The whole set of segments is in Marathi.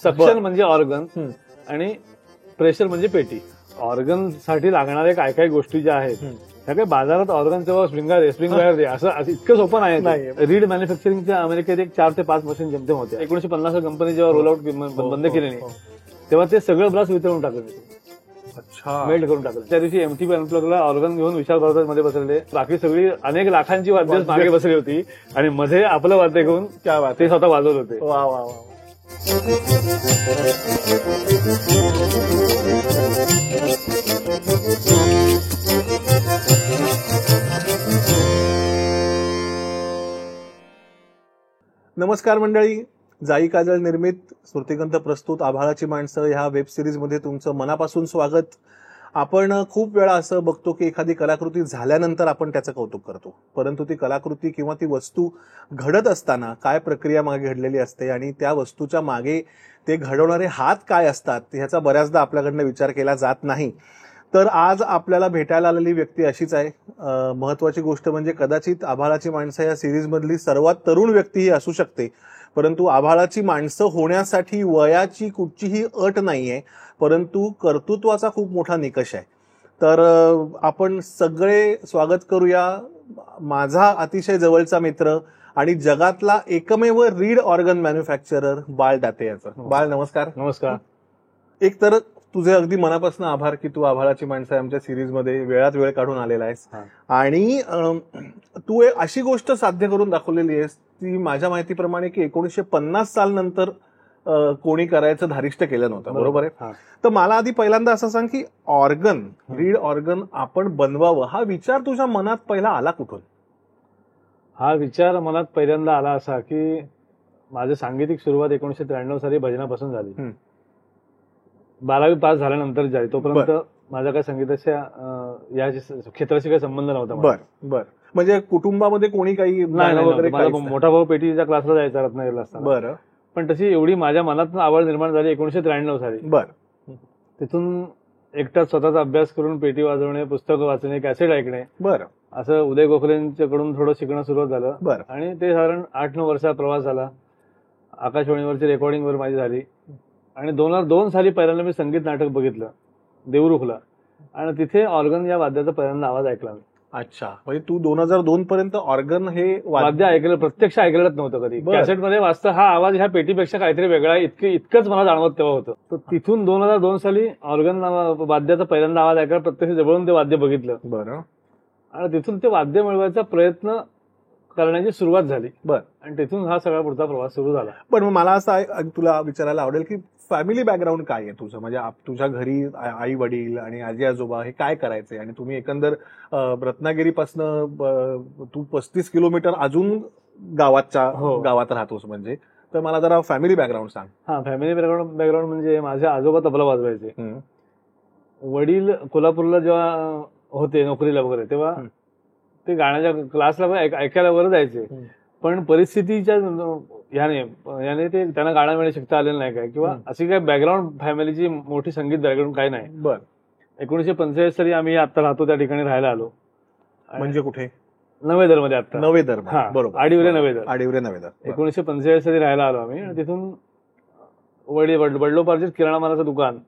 सक्शन म्हणजे ऑर्गन आणि प्रेशर म्हणजे पेटी. ऑर्गन साठी लागणाऱ्या काय काय गोष्टी ज्या आहेत त्या काही बाजारात ऑर्गन तेव्हा स्प्रिंग वायर दे असं इतकं सोपं नाही. रीड मॅन्युफॅक्चरिंगच्या अमेरिकेत एक 4 ते 5 मशीन जमते होते. 1950 कंपनी जेव्हा रोल आउट बंद केली नाही तेव्हा ते सगळं ब्रास वितळून टाकलं, मेल्ट करून टाकलं. त्या दिवशी एमटीपी अनप्लगला ऑर्गन घेऊन विशाल भारद्वाज मध्ये बसलेले, बाकी सगळी अनेक लाखांची वाद्य मागे बसली होती आणि मध्ये आपलं वाद्य घेऊन ते स्वतः वाजवत होते. वा वा वा. नमस्कार मंडळी, जाई काजळ निर्मित श्रुतिगंध प्रस्तुत आभाळाची माणसं ह्या वेब सिरीज मध्ये तुमचं मनापासून स्वागत. आपण खूप वेळा असं बघतो की एखादी कलाकृती झाल्यानंतर आपण त्याचं कौतुक करतो, परंतु ती कलाकृती किंवा ती वस्तू घडत असताना काय प्रक्रिया मागे घडलेली असते आणि त्या वस्तूच्या मागे ते घडवणारे हात काय असतात ह्याचा बऱ्याचदा आपल्याकडनं विचार केला जात नाही. तर आज आपल्याला भेटायला आलेली व्यक्ती अशीच आहे. महत्वाची गोष्ट म्हणजे कदाचित आभाळाची माणसं या सिरीजमधली सर्वात तरुण व्यक्ती ही असू शकते, परंतु आभाळाची माणसं होण्यासाठी वयाची कुठचीही अट नाहीये, परंतु कर्तृत्वाचा खूप मोठा निकष आहे. तर आपण सगळे स्वागत करूया माझा अतिशय जवळचा मित्र आणि जगातला एकमेव रीड ऑर्गन मॅन्युफॅक्चरर बाळ दाते याचं. बाळ नमस्कार. नमस्कार. एक तर तुझे अगदी मनापासून आभार की तू आभाळाची माणसं आमच्या सिरीज मध्ये वेळात वेळ काढून आलेला आहेस आणि तू एक अशी गोष्ट साध्य करून दाखवलेली आहेस ती माझ्या माहितीप्रमाणे की 1950 साल नंतर कोणी करायचं धारिष्ट केलं नव्हतं, बरोबर आहे? तर मला आधी पहिल्यांदा असं सांग की ऑर्गन, रीड ऑर्गन आपण बनवावं हा विचार तुझ्या मनात पहिला आला कुठून? हा विचार मनात पहिल्यांदा आला असा की माझी सांगीतिक सुरुवात 1993 साली भजनापासून झाली. 12वी पास झाल्यानंतर झाली, तोपर्यंत माझा काय संगीताच्या या क्षेत्राशी काही संबंध नव्हता. बर. म्हणजे कुटुंबामध्ये कोणी काही नाही, मोठा भाऊ पेटीच्या क्लासला जायचा रत्नागिरीला असताना. बरं. पण तशी एवढी माझ्या मनात आवड निर्माण झाली 1993 साली. बरं. तिथून एकटा स्वतःचा अभ्यास करून पेटी वाजवणे, पुस्तकं वाचणे, कॅसेट ऐकणे, बरं, असं उदय गोखलेंच्याकडून थोडं शिकणं सुरुवात झालं. बरं. आणि ते साधारण 8-9 वर्षाचा प्रवास झाला. आकाशवाणीवरची रेकॉर्डिंग वर माझी झाली आणि 2002 साली पहिल्यांदा मी संगीत नाटक बघितलं देवरुखला आणि तिथे ऑर्गन या वाद्याचा पहिल्यांदा आवाज ऐकला मी. अच्छा, म्हणजे तू 2002 पर्यंत ऑर्गन हे वाद्य ऐकलं, प्रत्यक्ष ऐकलंच नव्हतं कधी. कॅसेटमध्ये वाजता हा आवाज ह्या पेटीपेक्षा काहीतरी वेगळा आहे इतकंच मला जाणवत तेव्हा होतं. तर तिथून 2002 साली ऑर्गन वाद्याचा पहिल्यांदा आवाज ऐकला, प्रत्यक्ष जवळून ते वाद्य बघितलं. बरं. आणि तिथून ते वाद्य मिळवायचा प्रयत्न करण्याची सुरुवात झाली. बरं. आणि तिथून हा सगळा पुढचा प्रवास सुरू झाला. पण मला असं तुला विचारायला आवडेल की फॅमिली बॅकग्राऊंड काय आहे तुझं? म्हणजे तुझ्या घरी आई वडील आणि आजी आजोबा हे काय करायचे आणि तुम्ही एकंदर रत्नागिरीपासनं तू 35 किलोमीटर अजून गावात राहतोस, म्हणजे तर मला जरा फॅमिली बॅकग्राऊंड सांग. हा, फॅमिली बॅकग्राऊंड म्हणजे माझे आजोबा तबला वाजवायचे. वडील कोल्हापूरला जेव्हा होते नोकरीला वगैरे तेव्हा ते गाण्याच्या क्लासला ऐकायला वगैरे जायचे, पण परिस्थितीच्या याने ते त्यांना गाणं मिळणं शिकता आलेलं नाही काय, किंवा अशी काय बॅकग्राऊंड फॅमिलीची मोठी संगीत बॅकग्राऊंड काही नाही. बरं. 1945 साली आम्ही आता राहतो त्या ठिकाणी राहायला आलो. म्हणजे कुठे? नवेदर मध्ये. आता नवेदर, बरोबर, आडिवरे नवेदर. 1945 साली राहायला आलो आम्ही आणि तिथून वडिलोपार्जित किराणा मालाचं दुकान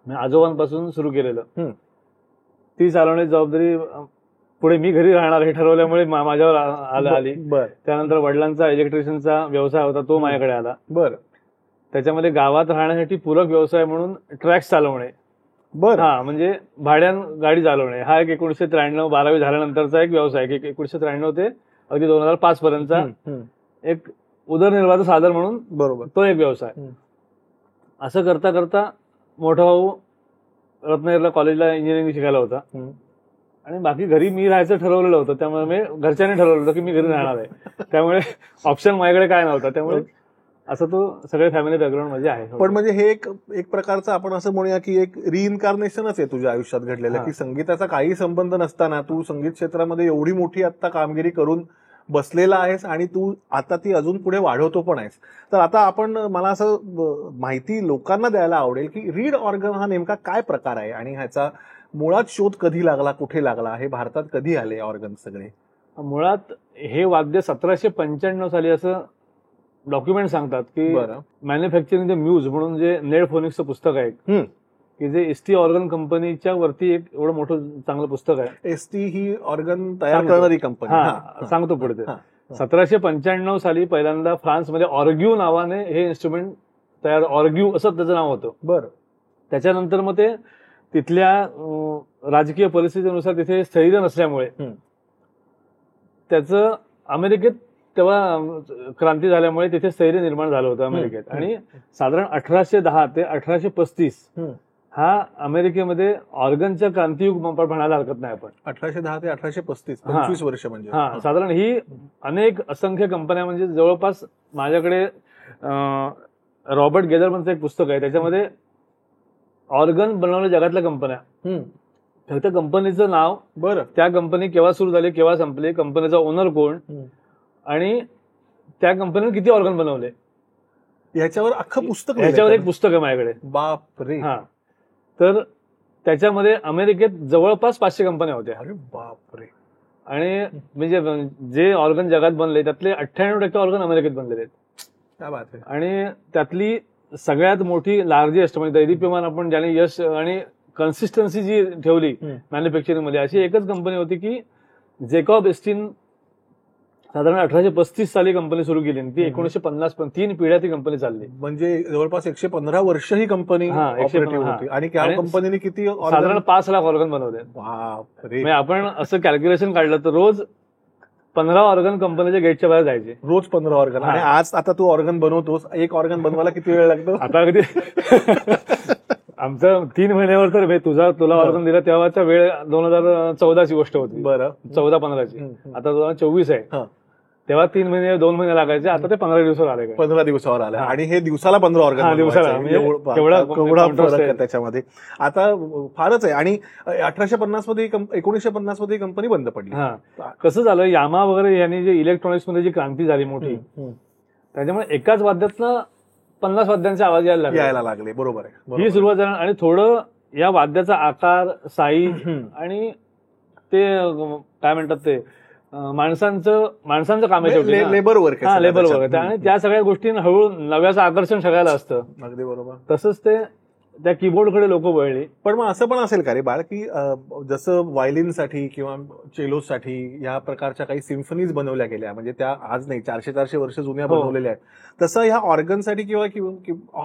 आजोबांपासून सुरू केलेलं. ती चालवण्याची जबाबदारी पुढे मी घरी राहणार हे ठरवल्यामुळे माझ्यावर आली. त्यानंतर वडिलांचा इलेक्ट्रिशियनचा व्यवसाय होता, तो माझ्याकडे आला. बरं. त्याच्यामध्ये गावात राहण्यासाठी पूरक व्यवसाय म्हणून ट्रॅक्स चालवणे. हा, म्हणजे भाड्यान गाडी चालवणे हा एक 1993 12वी झाल्यानंतरचा एक व्यवसाय. 1993 ते अगदी 2005 पर्यंतचा एक उदरनिर्वाहाचं साधन म्हणून, बरोबर, तो एक व्यवसाय. असं करता करता मोठा भाऊ रत्नागिरीला कॉलेजला इंजिनिअरिंग शिकायला होता आणि बाकी घरी मी राहायचं ठरवलेलं होतं. त्यामुळे मी घरच्यांनी ठरवलं होतं की मी घरी राहणार आहे, त्यामुळे ऑप्शन माझ्याकडे काय नव्हता. त्यामुळे असं तो सगळे फॅमिली बॅकग्राऊंड मध्ये आहे. पण म्हणजे हे एक प्रकारचं आपण असं म्हणूया की एक रिइन्कार्नेशनच आहे तुझ्या आयुष्यात घडलेलं, की संगीताचा काही संबंध नसताना तू संगीत क्षेत्रामध्ये एवढी मोठी आता कामगिरी करून बसलेला आहेस आणि तू आता ती अजून पुढे वाढवतो पण आहेस. तर आता आपण, मला असं माहिती लोकांना द्यायला आवडेल की रीड ऑर्गन हा नेमका काय प्रकार आहे आणि ह्याचा मुळात शोध कधी लागला, कुठे लागला, हे भारतात कधी आले ऑर्गन सगळे? मुळात हे वाद्य 1795 साली असं डॉक्युमेंट सांगतात की बरं. मॅन्युफॅक्चरिंग द म्यूज म्हणून जे नेड फोनिक्सचं पुस्तक आहे की जे एसटी ऑर्गन कंपनीच्या वरती एक एवढं मोठं चांगलं पुस्तक आहे. एसटी ही ऑर्गन तयार करणारी कंपनी. हा, सांगतो पुढे ते. 1795 साली पहिल्यांदा फ्रान्समध्ये ऑर्ग्यू नावाने हे इन्स्ट्रुमेंट तयार, ऑर्ग्यू असं त्याचं नाव होतं. बरं. त्याच्यानंतर मग ते तिथल्या राजकीय परिस्थितीनुसार तिथे स्थैर्य नसल्यामुळे त्याचं अमेरिकेत तेव्हा क्रांती झाल्यामुळे तिथे स्थैर्य निर्माण झालं होतं अमेरिकेत. आणि साधारण 1810 ते 1835 हा अमेरिकेमध्ये ऑर्गनच्या क्रांतियुग म्हणायला हरकत नाही आपण. 1810 ते 1835 25 वर्ष म्हणजे. हा, साधारण ही अनेक असंख्य कंपन्या, म्हणजे जवळपास माझ्याकडे रॉबर्ट गेदरमनचं एक पुस्तक आहे, त्याच्यामध्ये ऑर्गन बनवल्या जगातल्या कंपन्या, फक्त कंपनीचं नाव, बरं, त्या कंपनी केव्हा सुरू झाली, केव्हा संपली, कंपनीचा ओनर कोण, आणि त्या कंपनीने किती ऑर्गन बनवले, ह्याच्यावर अख्खं पुस्तक, ह्याच्यावर एक पुस्तक आहे माझ्याकडे. बापरे. हा, तर त्याच्यामध्ये अमेरिकेत जवळपास 500 कंपन्या होत्या. अरे बापरे. आणि म्हणजे जे ऑर्गन जगात बनले त्यातले 98% ऑर्गन अमेरिकेत बनलेले आहेत. क्या बात आहे. आणि त्यातली सगळ्यात मोठी लार्जेस्ट म्हणजे दैदीप्यमान आपण ज्याने यश आणि कन्सिस्टन्सी जी ठेवली मॅन्युफॅक्चरिंग मध्ये, अशी एकच कंपनी होती की जॅकॉब एस्टिन साधारण 1835 साली कंपनी सुरू केली. ती 1950 3 पिढ्या ती कंपनी चालली. म्हणजे जवळपास 115 वर्ष ही कंपनी ऑपरेटिव्ह होती. आणि त्या कंपनीने किती साधारण 5 लाख ऑर्गन बनवले. बापरे. आपण असं कॅल्क्युलेशन काढलं तर रोज 15 ऑर्गन कंपनीच्या गेटच्या बाहेर जायचे. रोज 15 ऑर्गन. आणि आज आता तू ऑर्गन बनवतोस, एक ऑर्गन बनवायला किती वेळ लागतो आता? अगदी आमचं 3 महिन्यावर तर तुला ऑर्गन दिला तेव्हाचा वेळ 2014ची गोष्ट होती. बरं. 14-15ची. आता 2024 आहे. तेव्हा 3 महिने 2 महिने लागायचे, आता ते 15 दिवसावर आले. 15 दिवसावर आले. आणि हे दिवसाला 15 ऑर्गन दिवसाला, केवढा फरक आहे त्याच्यामध्ये. आता फारच आहे. आणि 1850 मध्ये 1950 मध्ये कंपनी बंद पडली. कसं झालं, यामा वगैरे यांनी जे इलेक्ट्रॉनिक्स मध्ये जी क्रांती झाली मोठी, त्याच्यामुळे एकाच वाद्यातनं 50 वाद्यांचे आवाज यायला लागले. बरोबर आहे. ही सुरुवात झाली. आणि थोडं या वाद्याचा आकार, साईज आणि ते काय म्हणतात ते माणसांचं काम आहे, लेबर वर्क. Labour work. आणि त्या सगळ्या गोष्टी हळू नव्याचं आकर्षण सगळ्याला असतं. अगदी बरोबर. तसंच ते त्या कीबोर्डकडे लोक वळली. पण मग असं पण असेल का रे बाळ, की जसं व्हायलिनसाठी किंवा चेलोसाठी या प्रकारच्या काही सिम्फनीज बनवल्या गेल्या, म्हणजे त्या आज नाही 400-400 वर्ष जुन्या बनवलेल्या आहेत, तसं ह्या ऑर्गनसाठी किंवा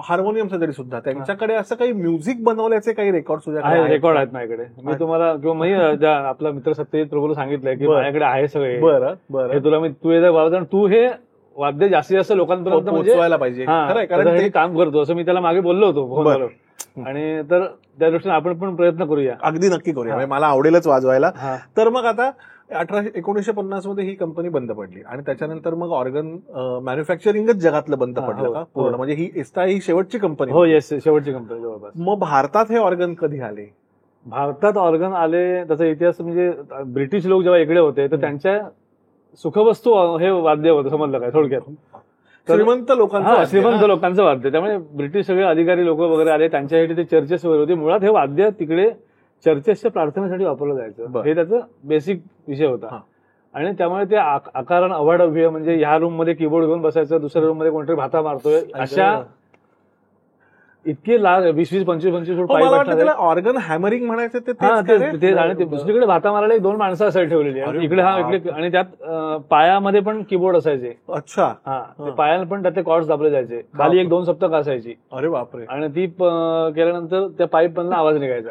हार्मोनियमसाठी सुद्धा त्यांच्याकडे असं काही म्युझिक बनवल्याचे काही रेकॉर्ड रेकॉर्ड आहेत माझ्याकडे. मी तुम्हाला किंवा मी आपला मित्र सत्यजित प्रभूला सांगितलंय की माझ्याकडे आहे सगळे. बरं. हे तुला मी तू हे वाद्य जास्तीत जास्त लोकांपर्यंत पोहोचवायला पाहिजे. कारण ते काम करतो असं मी त्याला मागे बोललो होतो. आणि तर त्या दृष्टीने आपण पण प्रयत्न करूया. अगदी नक्की करूया. मला आवडेलच वाजवायला. तर मग आता 1950 मध्ये ही कंपनी बंद पडली आणि त्याच्यानंतर मग ऑर्गन मॅन्युफॅक्चरिंगच जगातलं बंद पडलं का पूर्ण? म्हणजे ही एस्टा ही शेवटची कंपनी? हो, येस, शेवटची कंपनी जवळपास. मग भारतात हे ऑर्गन कधी आले? भारतात ऑर्गन आले त्याचा इतिहास म्हणजे ब्रिटिश लोक जेव्हा इकडे होते तर त्यांच्या सुखवस्तू हे वाद्य होतं, समजलं काय थोडक्यात. श्रीमंत लोकांचं वाद्य. त्यामुळे ब्रिटिश सगळे अधिकारी लोक वगैरे आले, त्यांच्यासाठी ते चर्चेस वगैरे होते. मुळात हे वाद्य तिकडे चर्चेसच्या प्रार्थनेसाठी वापरलं जायचं, हे त्याचं बेसिक विषय होता. आणि त्यामुळे ते आकारण अवाढव्य, म्हणजे ह्या रूम मध्ये कीबोर्ड घेऊन बसायचं, दुसऱ्या रूम मध्ये कोणतरी भाता मारतोय, अशा इतके 20-25 फूट पाईप. ऑर्गन हॅमरिंग म्हणायचं ते. आणि दुसरीकडे भाता मारायला 2 माणसं असायला ठेवलेली इकडे. इकडे. आणि त्यात पायामध्ये पण कीबोर्ड असायचे. अच्छा. पायाला पण त्यातले कॉर्ड्स दाबले जायचे. खाली 1-2 सप्तक असायची. अरे बापरे. आणि ती केल्यानंतर त्या पाईप मधला आवाज निघायचा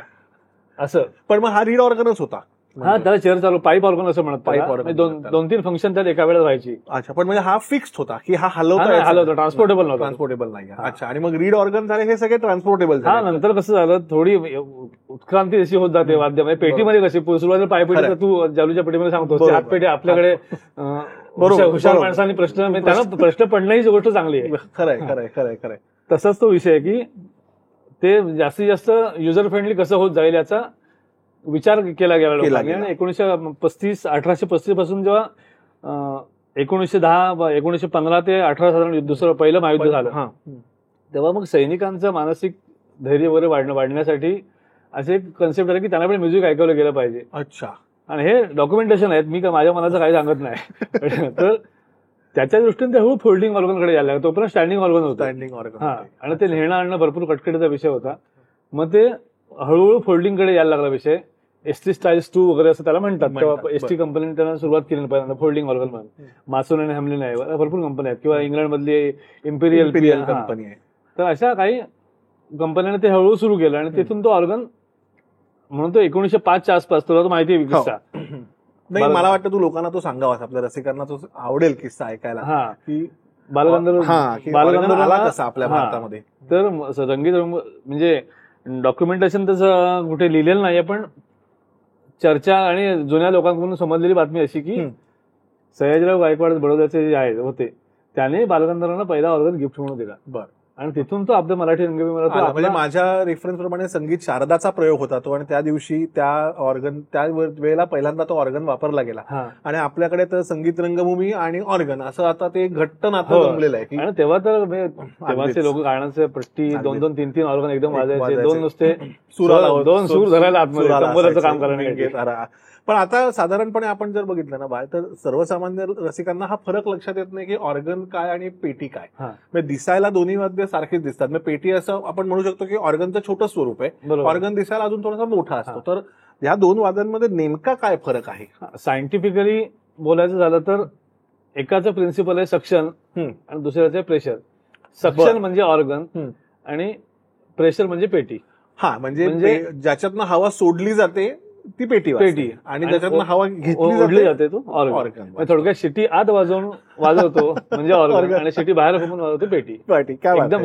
असं. पण मग हा रीड ऑर्गनच होता? त्याला चेअर चालू पाईप ऑर्गन असं म्हणत. 2-3 फंक्शन त्यात एका वेळेस व्हायची. अच्छा. पण म्हणजे हा फिक्स्ड होता की हा हलवता, ट्रान्सपोर्टेबल नव्हता. ट्रान्सपोर्टेबल नाही. अच्छा. आणि मग रीड ऑर्गन झाले हे सगळे ट्रान्सपोर्टेबल. नंतर कसं झालं, थोडी उत्क्रांती अशी होत जाते वाद्यामध्ये. पेटीमध्ये कशी सुरुवातीला पायपेटी, तू जालूच्या पेटीमध्ये सांगतो हातपेटी आपल्याकडे हुशार माणसांनी त्यांना प्रश्न पडणं ही गोष्ट चांगली आहे. खरंय. तसाच तो विषय की ते जास्तीत जास्त युजर फ्रेंडली कसं होत जाईल याचा विचार केला गेला लोकांनी. आणि 1835 पासून जेव्हा 1915 ते 18 साधारण दुसरं पहिलं महायुद्ध झालं, तेव्हा मग सैनिकांचं मानसिक धैर्य वगैरे वाढण्यासाठी असे एक कन्सेप्ट आले की त्यांना पण म्युझिक ऐकवलं गेलं पाहिजे. अच्छा. आणि हे डॉक्युमेंटेशन आहेत, मी माझ्या मनाचं काही सांगत नाही. तर त्याच्या दृष्टीने ते हळू फोल्डिंग ऑर्गनकडे यायला लागलं. तोपर्यंत स्टँडिंग ऑर्गन होतं. Standing organ. आणि ते नेणं आणणं भरपूर कटकटीचा विषय होता. मग ते हळूहळू फोल्डिंगकडे यायला लागला विषय. एसटी स्टाईल्स 2 वगैरे असं त्याला म्हणतात. तेव्हा एसटी कंपनीने त्यांना सुरुवात केली पहिल्यांदा फोल्डिंग ऑर्गन म्हणून. मासोन आणि हॅमलिन आहे, भरपूर कंपन्या आहेत, किंवा इंग्लंडमधली इम्पिरियल कंपनी आहे. तर अशा काही कंपन्यांनी ते हळूहळू सुरू केलं आणि तिथून तो ऑर्गन म्हणून तो 1905च्या आसपास, तुला तो माहिती आहे किस्सा. नाही, मला वाटतं तू लोकांना तो सांगावास, आपल्या रसिकांना तो आवडेल किस्सा ऐकायला. की बालगंधर्व आला कसा आपल्या भारतामध्ये. तर रंगीत रंग म्हणजे डॉक्युमेंटेशन तसं कुठे लिहिलेलं नाहीये, पण चर्चा आणि जुन्या लोकांकडून समजलेली बातमी अशी की सयाजीराव गायकवाड बडोद्याचे जे आहे होते, त्याने बालगंधर्वांना पहिला ऑर्गन गिफ्ट म्हणून दिला. बरं. आणि तिथून तो आपल्या मराठी रंगभूमीला, म्हणजे माझ्या रेफरन्स प्रमाणे संगीत शारदाचा प्रयोग होता तो, आणि त्या दिवशी त्या वेळेला पहिल्यांदा तो ऑर्गन वापरला गेला. आणि आपल्याकडे तर संगीत रंगभूमी आणि ऑर्गन असं आता ते घट्ट नातं जमलेलं आहे. आणि तेव्हा तर तेव्हाचे लोक गाण्याचे पट्टी 2-2, 3-3 ऑर्गन एकदम वाजायचे, 2 नुसते दोन सूर धरायला आतमध्ये काम करायला. पण आता साधारणपणे आपण जर बघितलं ना बाहेर, तर सर्वसामान्य रसिकांना हा फरक लक्षात येत नाही की ऑर्गन काय आणि पेटी काय. म्हणजे दिसायला दोन्ही वाद्य सारखीच दिसतात. म्हणजे पेटी असं आपण म्हणू शकतो की ऑर्गनचं छोटं स्वरूप आहे, ऑर्गन दिसायला अजून थोडासा मोठा असतो. तर या दोन वाद्यांमध्ये नेमका काय फरक आहे? सायंटिफिकली बोलायचं झालं तर एकाचं प्रिन्सिपल आहे सक्शन आणि दुसऱ्याचं आहे प्रेशर. सक्शन म्हणजे ऑर्गन आणि प्रेशर म्हणजे पेटी. म्हणजे ज्याच्यातनं हवा सोडली जाते ती पेटी आणि ज्याच्यातनं हवा घेतली जाते तो ऑर्गन. थोडक्यात शिटी आत वाजवतो म्हणजे ऑर्गन, आणि शिटी बाहेर घुमून वाजवते पेटी. एकदम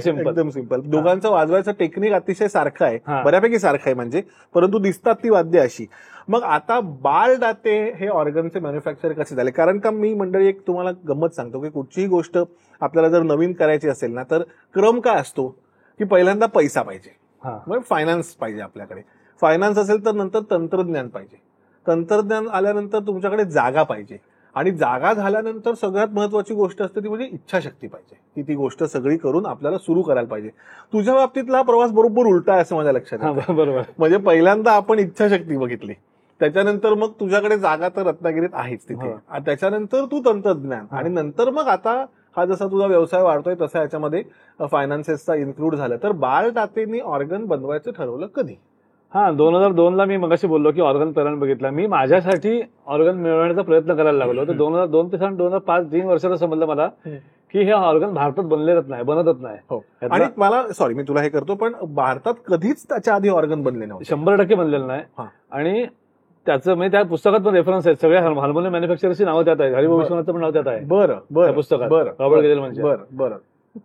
सिंपल. दोघांचं वाजवायचं टेक्निक अतिशय सारखं आहे, बऱ्यापैकी सारखं आहे म्हणजे, परंतु दिसतात ती वाद्य अशी. मग आता बाल दाते हे ऑर्गनचे मॅन्युफॅक्चर कसे झाले? कारण का मी मंडळी एक तुम्हाला गंमत सांगतो की कुठचीही गोष्ट आपल्याला जर नवीन करायची असेल ना, तर क्रम काय असतो की पहिल्यांदा पैसा पाहिजे, मग फायनान्स पाहिजे आपल्याकडे. फायनान्स असेल तर नंतर तंत्रज्ञान पाहिजे, तंत्रज्ञान आल्यानंतर तुमच्याकडे जागा पाहिजे, आणि जागा झाल्यानंतर सगळ्यात महत्वाची गोष्ट असते ती म्हणजे इच्छाशक्ती पाहिजे, की ती गोष्ट सगळी करून आपल्याला सुरू करायला पाहिजे. तुझ्या बाबतीतला हा प्रवास बरोबर उलटा आहे असं माझ्या लक्षात येतं. बरोबर. म्हणजे पहिल्यांदा आपण इच्छाशक्ती बघितली, त्याच्यानंतर मग तुझ्याकडे जागा तर रत्नागिरीत आहेच तिथे, त्याच्यानंतर तू तंत्रज्ञान, आणि नंतर मग आता हा जसा तुझा व्यवसाय वाढतोय तसा याच्यामध्ये फायनान्सेसचा इन्क्लूड झाला. तर बाल दातेंनी ऑर्गन बनवायचं ठरवलं कधी? 2002ला मी मगाशी बोललो की ऑर्गन पेरण बघितला. मी माझ्यासाठी ऑर्गन मिळवण्याचा प्रयत्न करायला लागलो. तर 2002 ते 2005 3 वर्षाला समजलं मला की हे ऑर्गन भारतात बनतच नाही. आणि मला सॉरी मी तुला हे करतो, पण भारतात कधीच त्याच्या आधी ऑर्गन बनले नव्हते, 100% बनलेलं नाही. आणि त्याचं म्हणजे त्या पुस्तकात पण रेफरन्स आहेत, सगळ्या हार्मोनियम मॅन्युफॅक्चरची नावं त्यात आहे, हरिभाऊ विश्वनाथचं पण नाव त्यात आहे. बरं पुस्तकात रॉबर्ट गेजेल म्हणजे.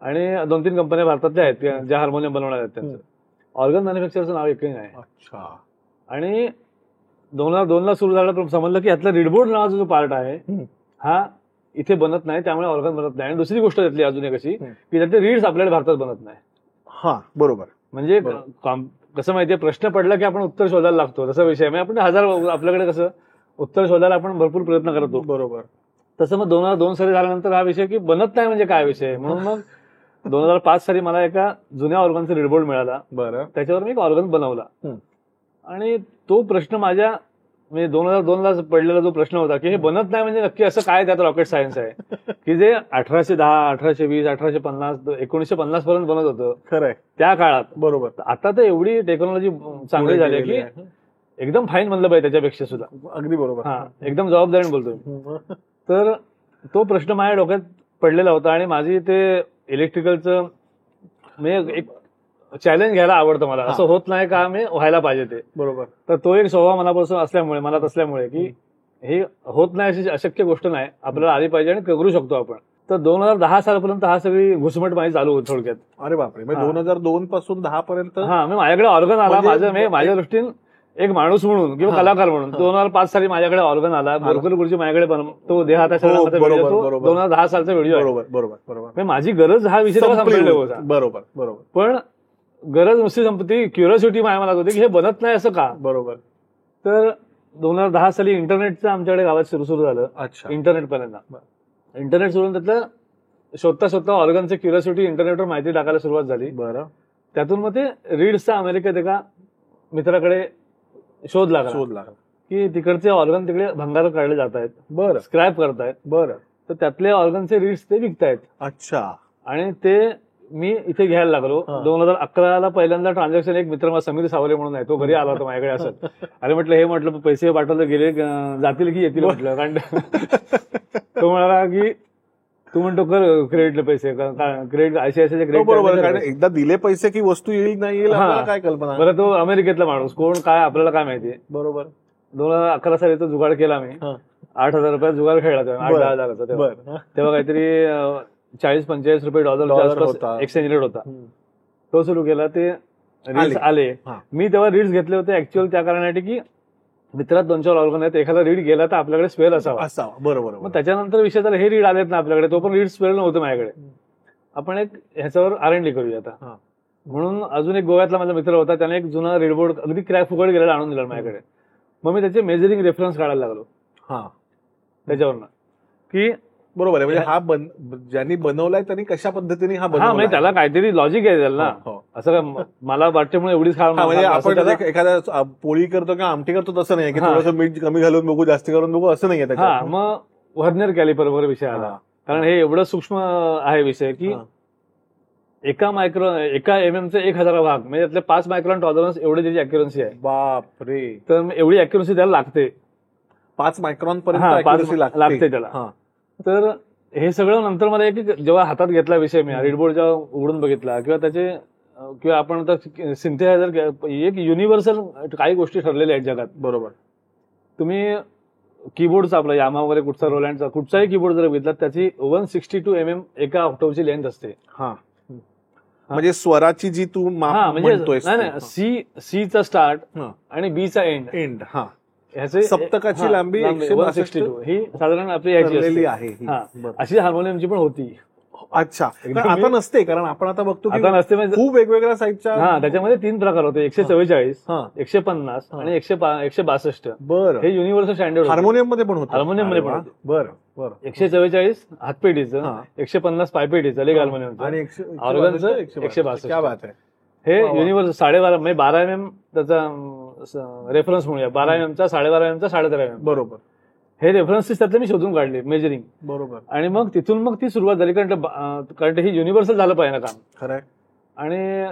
आणि 2-3 कंपन्या भारतातल्या आहेत ज्या हार्मोनियम बनवणार आहेत. त्यांचं ऑर्गन मॅन्युफॅक्चरचं नाव एकही नाही. अच्छा. आणि 2002ला सुरू झालं, समजलं की यातला रीडबोर्ड नावाचा जो पार्ट आहे हा इथे बनत नाही, त्यामुळे ऑर्गन बनत नाही. आणि दुसरी गोष्ट त्यातली अजून एक अशी की त्यातले रीड्स आपल्याला भारतात बनत नाही. बरोबर. म्हणजे कसं माहितीये, प्रश्न पडला की आपण उत्तर शोधायला लागतो, तसा विषय. म्हणजे आपण आपल्याकडे कसं उत्तर शोधायला आपण भरपूर प्रयत्न करतो. बरोबर. तसं मग 2002 साली झाल्यानंतर हा विषय की बनत नाही म्हणजे काय विषय, म्हणून मग 2005 साली मला एका जुन्या ऑर्गनचा रीडबोर्ड मिळाला. बरं. त्याच्यावर मी एक ऑर्गन बनवला. आणि तो प्रश्न माझ्या म्हणजे 2002ला पडलेला जो प्रश्न होता की हे बनत नाही म्हणजे नक्की असं काय त्यात रॉकेट सायन्स आहे की जे 1810, 1820, 1850, 1950 पर्यंत बनत होतं. खरंय, त्या काळात. बरोबर. आता तर एवढी टेक्नॉलॉजी चांगली झाली आहे की एकदम फाईन म्हणलं पाहिजे त्याच्यापेक्षा सुद्धा. अगदी बरोबर. एकदम जबाबदारीने बोलतोय. तर तो प्रश्न माझ्या डोक्यात पडलेला होता, आणि माझी ते इलेक्ट्रिकलचं म्हणजे एक चॅलेंज घ्यायला आवडतं मला. असं होत नाही का मी व्हायला पाहिजे ते. बरोबर. तर तो एक स्वभाव मनापासून असल्यामुळे, मनात असल्यामुळे की हे होत नाही अशी अशक्य गोष्ट नाही, आपल्याला आली पाहिजे आणि करू शकतो आपण. तर 2010 सालापर्यंत हा सगळी घुसमट माझी चालू होती थोडक्यात. अरे बापरे. 2002 पासून 10 पर्यंत माझ्याकडे ऑर्गन आला. माझ्या दृष्टीने एक माणूस म्हणून किंवा कलाकार म्हणून 2005 साली माझ्याकडे ऑर्गन आला. बोरकर गुरुजी माझ्याकडे तो देहाता 2010 सालचा व्हिडिओ आहे. बरोबर. माझी गरज हा विषय होता. बरोबर. पण गरज नुसती संपत्ती, क्युरिओसिटी माझ्या मनात होती की हे बनत नाही असं का. बरोबर. तर 2010 साली इंटरनेटचं आमच्याकडे गावात सुरू झालं. इंटरनेट पर्यंत इंटरनेट सुरू त्यातलं शोधता ऑर्गनचे क्युरिओसिटी इंटरनेटवर माहिती टाकायला सुरुवात झाली. बरं. त्यातून मग ते रीड्सचा अमेरिकेत एका मित्राकडे शोध लागला की तिकडचे ऑर्गन तिकडे भंगार काढले जात आहेत, स्क्रॅप करतायत. बरं. तर त्यातले ऑर्गनचे रीड्स ते विकतायत. अच्छा. आणि ते मी इथे घ्यायला लागलो. 2011ला पहिल्यांदा ट्रान्झॅक्शन एक मित्र माझा समीर सावले म्हणून आहे, तो घरी आला होता माझ्याकडे असं. अरे म्हटलं पैसे पाठवले गेले जातील की येतील म्हटलं. कारण तो म्हणाला की तू म्हणतो कर क्रेडिटले पैसे, क्रेडिट आयसीआयसीआयचे क्रेडिट. बरोबर, कारण एकदा दिले पैसे की वस्तू येईल नाही येईल आपल्याला काय कल्पना. बरं, तो अमेरिकेतला माणूस कोण काय आपल्याला काय माहिती. बरोबर. 2011 साली तो जुगाड केला मी. 8,000 रुपयात जुगाड खेळला तेव्हा, 8-10 हजाराचा तेव्हा काहीतरी 40-45 रुपये डॉलरच्या एक्सचेंज रेट होता. तो सुरू केला, ते रीड्स आले. मी तेव्हा रीड्स घेतले होते ऍक्च्युअल त्या कारणासाठी की मित्रात 2-4 ऑर्गन आहेत, एखादा रीड गेला तर आपल्याकडे स्पेअर असावा. बरोबर. मग त्याच्यानंतर विषय झाला हे रीड आलेत ना आपल्याकडे, तो पण रीड स्पेअर नव्हतं माझ्याकडे. आपण एक ह्याच्यावर R&D करूया आता म्हणून. अजून एक गोव्यातला माझा मित्र होता, त्याने एक जुना रीडबोर्ड अगदी क्रॅक फुकट गेलेला आणून दिला माझ्याकडे. मग मी त्याचे मेजरिंग रेफरन्स काढायला लागलो त्याच्यावरनं की बरोबर आहे. म्हणजे हा ज्यांनी बनवलाय त्यांनी कशा पद्धतीने हा म्हणजे त्याला काहीतरी लॉजिक आहे त्याला ना. असं काय मला वाटते म्हणून एवढीच म्हणजे आपण एखाद्या पोळी करतो किंवा आमटी करतो तसं नाही की थोडंसं मीठ कमी घालून बघू जास्त घालून बघू असं नाहीये. मग व्हर्नर कॅलिपर वगैरे विषय आला, कारण हे एवढं सूक्ष्म आहे विषय की एका MM चे 1000 भाग म्हणजे त्यातले 5 मायक्रॉन टॉलरन्स एवढी त्याची अॅक्युरन्सी आहे. बापरे. तर एवढी अॅक्युरन्सी त्याला लागते, 5 मायक्रॉन पर्यंत लागते त्याला. तर हे सगळं नंतर मला जेव्हा हातात घेतला विषय, मी रीडबोर्ड जेव्हा उघडून बघितला किंवा आपण आता सिंथेसायझर एक युनिव्हर्सल काही गोष्टी ठरलेल्या आहेत जगात. बरोबर. तुम्ही कीबोर्डचा आपला यामा वगैरे कुठचा रोलँडचा कुठचाही कीबोर्ड जर घेतला त्याची 162 mm एका ऑक्टोवची लेंथ असते. म्हणजे स्वराची जी तू म्हणतोय सी चा स्टार्ट आणि बी चा एंड ह्याचे सप्तकाची लांबी 162 ही साधारण आपली ह्याची आहे. अशी हार्मोनियमची पण होती. अच्छा. आता नसते, कारण आपण आता बघतो आता नसते म्हणजे खूप वेगवेगळ्या साईजच्या. त्याच्यामध्ये 3 प्रकार होते, 144, 150 आणि 162. बरं. हे युनिव्हर्सल स्टँडर्ड हार्मोनियम मध्ये पण होतं. हार्मोनियम मध्ये पण होतं. बरं. 144 हातपेटीचं, 150 पायपेटीचं लेग हार्मोनियमचं आणि ऑर्गनचं 162. क्या बात आहे. हे युनिव्हर्सल 12.5 म्हणजे 12 mm त्याचा रेफरन्स म्हणूया. 12 mm चा 12.5 mm चा 13.5 mm. बरोबर. हे रेफरन्सेस त्यातले मी शोधून काढले मेजरिंग. बरोबर. आणि मग तिथून ती सुरुवात झाली, कारण हे युनिव्हर्सल झालं पाहिजे ना काम. खरंय. आणि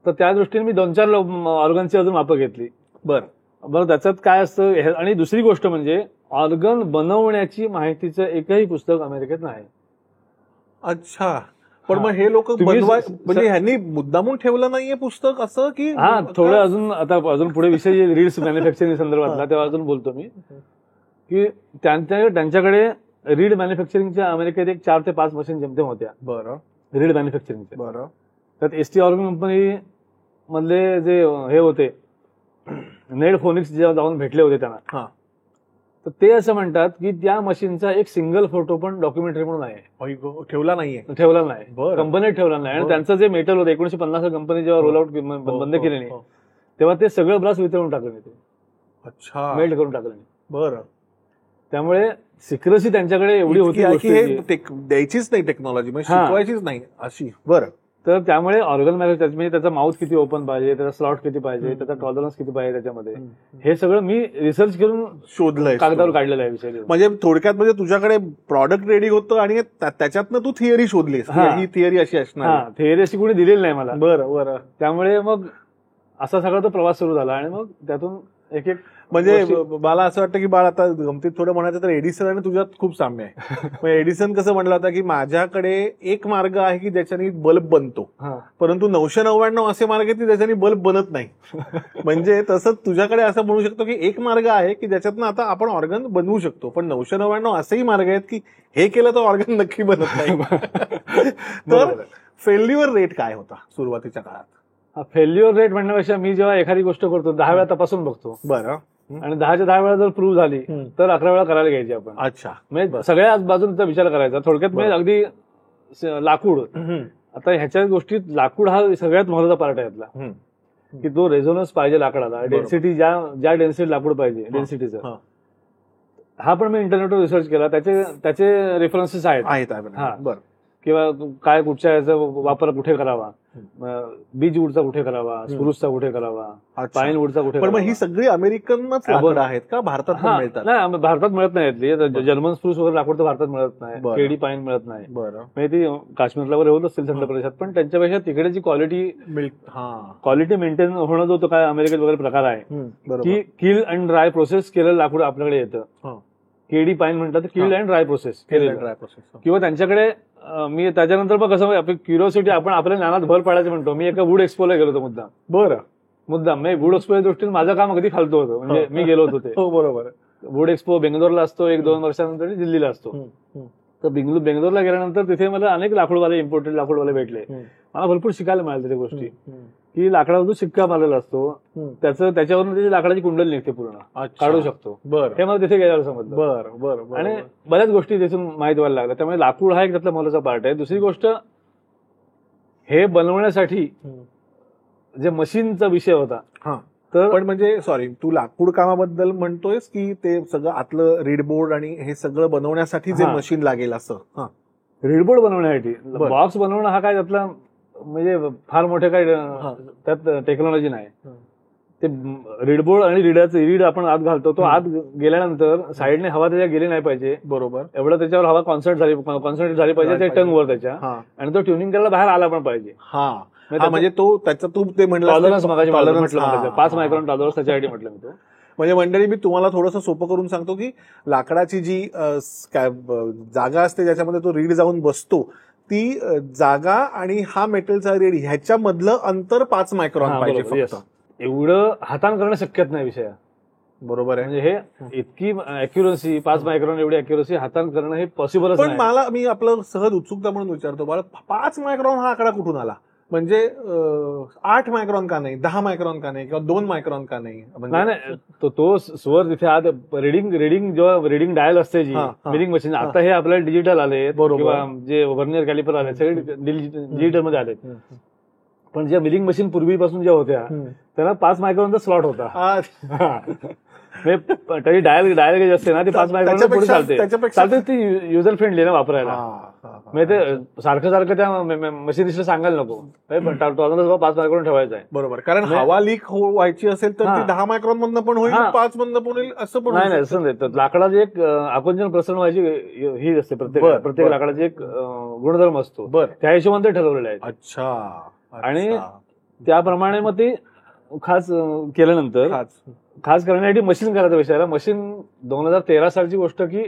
तर त्या दृष्टीने मी 2-4 ऑर्गनची अजून मापं घेतली. बरं, त्याच्यात काय असतं. आणि दुसरी गोष्ट म्हणजे ऑर्गन बनवण्याची माहितीचं एकही पुस्तक अमेरिकेत नाही. अच्छा. पण मग हे लोक म्हणजे ह्यांनी मुद्दामून ठेवलं नाहीये पुस्तक असं की. थोडं अजून पुढे विषय रीड्स मॅन्युफॅक्चरिंग संदर्भातला तेव्हा अजून बोलतो मी की त्यांच्याकडे रीड मॅन्युफॅक्चरिंगच्या अमेरिकेत 4 ते 5 मशीन जेमतेम होत्या. बरं. रीड मॅन्युफॅक्चरिंगच्या. बरं. त्यात ST ऑर्गन कंपनी मधले जे हे होते नेड फोनिक्स जेव्हा जाऊन भेटले होते त्यांना, तर ते असं म्हणतात की त्या मशीनचा एक सिंगल फोटो पण डॉक्युमेंटरी म्हणून आहे. ठेवला नाहीये. कंपनीत ठेवला नाही. आणि त्यांचं जे मेटल होतं 1950 कंपनी जेव्हा रोल आउट बंद केली नाही तेव्हा ते सगळं ब्रास वितळून टाकलं नाही. अच्छा. मेल्ट करून टाकलं नाही. बरं. त्यामुळे सिक्रेसी त्यांच्याकडे एवढी होती द्यायचीच नाही टेक्नॉलॉजी, म्हणजे शिकवायचीच नाही अशी. बरं. तर त्यामुळे ऑर्गन मॅन्युफॅक्चरिंग म्हणजे त्याचा माउथ किती ओपन पाहिजे, त्याचा स्लॉट किती पाहिजे, त्याचा टॉलरन्स किती पाहिजे त्याच्यामध्ये, हे सगळं मी रिसर्च करून शोधलंय, कागदावर काढलेलं आहे विषय. म्हणजे थोडक्यात म्हणजे तुझ्याकडे प्रॉडक्ट रेडी होतं आणि त्याच्यातनं तू थिअरी शोधलीस, ही थिअरी अशी असणार. थिअरी अशी कोणी दिलेली नाही मला. बरं. त्यामुळे मग असा सगळा तो प्रवास सुरू झाला. आणि मग त्यातून एक म्हणजे मला असं वाटतं की बाळ आता गमतीत थोडं म्हणायचं तर एडिसन आणि तुझ्यात खूप साम्य आहे. एडिसन कसं म्हणलं होता की माझ्याकडे एक मार्ग आहे की ज्याच्याने बल्ब बनतो, परंतु 999 असे मार्ग आहेत की ज्याच्याने बल्ब बनत नाही. म्हणजे तसंच तुझ्याकडे असं म्हणू शकतो की एक मार्ग आहे की ज्याच्यातनं आता आपण ऑर्गन बनवू शकतो, पण 999 असेही मार्ग आहेत की हे केलं तर ऑर्गन नक्की बनत नाही. तर फेल्युअर रेट काय होता सुरुवातीच्या काळात? फेल्युअर रेट म्हणण्यापेक्षा मी जेव्हा एखादी गोष्ट करतो 10 वेळा तपासून बघतो. बरं. आणि 10च्या 10 वेळा जर प्रूव्ह झाली तर 11 वेळा करायला घ्यायची आपण. अच्छा. म्हणजे सगळ्या बाजूंचा विचार करायचा थोडक्यात. म्हणजे अगदी लाकूड, आता ह्याच्या गोष्टीत लाकूड हा सगळ्यात महत्वाचा पार्ट आहे यातला, की तो रेझोनन्स पाहिजे लाकडाला, डेन्सिटी ज्या डेन्सिटी लाकूड पाहिजे डेन्सिटीचं, हा पण मी इंटरनेटवर रिसर्च केला. त्याचे रेफरन्सेस आहेत. बरं. किंवा काय कुठच्या याचा वापर कुठे करावा. बीच वूडचा कुठे करावा, स्प्रूसचा कुठे करावा, अच्छा. पाईन वूडचा कुठे पण मग करावा. ही सगळी अमेरिकनच लाकडं आहेत का, भारतात पण हा, मिळतात? नाही भारतात मिळत नाही यातली. जर्मन स्प्रूस वगैरे लाकूड तर भारतात मिळत नाही, बरं. केडी पाईन मिळत नाही. बरं, म्हणजे ती काश्मीरला वगैरे होत असतील थंड प्रदेशात, पण त्यांच्यापेक्षा तिकडेची क्वालिटी मेंटेन होणं जो तो काय अमेरिकेत वगैरे प्रकार आहे बरोबर. की किल अँड ड्राय प्रोसेस केलेलं लाकूड आपल्याकडे येतं. केडी पाईन म्हणतात, किल्ड अँड ड्राय प्रोसेस केलेलं. Dry process. किंवा त्यांच्याकडे मी त्याच्यानंतर मग कसं आपली क्युरिओसिटी, आपण आपल्या ज्ञानात भर पाडायचं म्हणतो. मी एका वूड एक्सपोला गेलो होतो मुद्दाम. मी वूड एक्सपोच्या दृष्टीने माझं काम अगदी फालतू होतं. म्हणजे मी गेलो होतो ते. हो, बरोबर. वूड एक्सपो बेंगलोरला असतो, 1-2 वर्षानंतर दिल्लीला असतो. तर बेंगलोरला गेल्यानंतर तिथे मला अनेक लाकूडवाले, इम्पोर्टेड लाकूडवाले भेटले. मला भरपूर शिकायला मिळाल्या त्या गोष्टी, की लाकडावर जो शिक्का मारलेला असतो त्याच्यावरून त्याची लाकडाची कुंडल निघते पूर्ण, काढू शकतो. हे मला तिथे गेल्यावर समजलं. बरं. आणि बऱ्याच गोष्टी तिथून माहिती व्हायला लागल्या. त्यामुळे लाकूड हा एक त्यातला महत्वाचा पार्ट आहे. दुसरी गोष्ट, हे बनवण्यासाठी जे मशीनचा विषय होता, तर पण म्हणजे सॉरी, तू लाकूड कामाबद्दल म्हणतोयस की ते सगळं आतलं रीडबोर्ड आणि हे सगळं बनवण्यासाठी जे मशीन लागेल असं? रीडबोर्ड बनवण्यासाठी, बॉक्स बनवणं हा काय त्यातला म्हणजे फार मोठे काय त्यात टेक्नॉलॉजी नाही. ते रीडबोर्ड आणि रीड आपण आत घालतो, तो आत गेल्यानंतर साईडने हवा त्याच्या गेली नाही पाहिजे. बरोबर. एवढं त्याच्यावर हवा कॉन्सन्ट्रेट झाली पाहिजे त्या टंग वर त्याच्या, आणि तो ट्युनिंग करायला बाहेर आला पण पाहिजे. म्हणजे तो त्याचा तू ते टॉलरन्स म्हटलं 5 मायक्रॉन टॉलरन्स त्याच्यासाठी म्हटलं मी तो. म्हणजे मंडळी, मी तुम्हाला थोडंसं सोपं करून सांगतो की लाकडाची जी जागा असते ज्याच्यामध्ये तो रीड जाऊन बसतो, ती जागा आणि हा मेटलचा रीड ह्याच्यामधलं अंतर 5 मायक्रॉन पाहिजे फक्त. एवढं हातान करणं शक्यच नाही विषय. बरोबर आहे. म्हणजे हे इतकी अॅक्युरसी, 5 मायक्रॉन एवढी अॅक्युरसी हातान करणं हे पॉसिबलच नाही. पण मी आपलं सहज उत्सुकता म्हणून विचारतो, मला 5 मायक्रॉन हा आकडा कुठून आला? म्हणजे 8 मायक्रॉन का नाही, 10 मायक्रॉन का नाही, किंवा 2 मायक्रॉन का नाही? नाही, तो स्वर तिथे आत रिडिंग जेव्हा रिडिंग डायल असते जी मिलिंग मशीन, आता हे आपल्याला डिजिटल आले किंवा जे व्हर्नियर कॅलिपर आले सगळे डिजिटल मध्ये आले. पण ज्या मिलिंग मशीन पूर्वीपासून ज्या होत्या त्यांना 5 मायक्रॉनचा स्लॉट होता. तरी डायल गेज असते ना, ती 5 मायक्रॉन पुढे चालते. ती युजर फ्रेंडली ना वापरायला. म्हणजे ते सारखं त्या मशीनिस्टला सांगायला नको, 5 मायक्रॉन ठेवायचं आहे. बरोबर. कारण हवा लीक व्हायची असेल तर ती 10 मायक्रॉन मधनं पण होईल, 5 मधनं पण होईल, असं पण नाही. असं नाही, लाकडाची एक आकुंचन प्रसरण व्हायची ही असते. प्रत्येक लाकडाची एक गुणधर्म असतो, त्या हिशोबाने ते ठरवलेले आहे. अच्छा. आणि त्याप्रमाणे मग ते खास केल्यानंतर खास करण्यासाठी मशीन करायचा विषय. मशीन 2013 सालची गोष्ट, की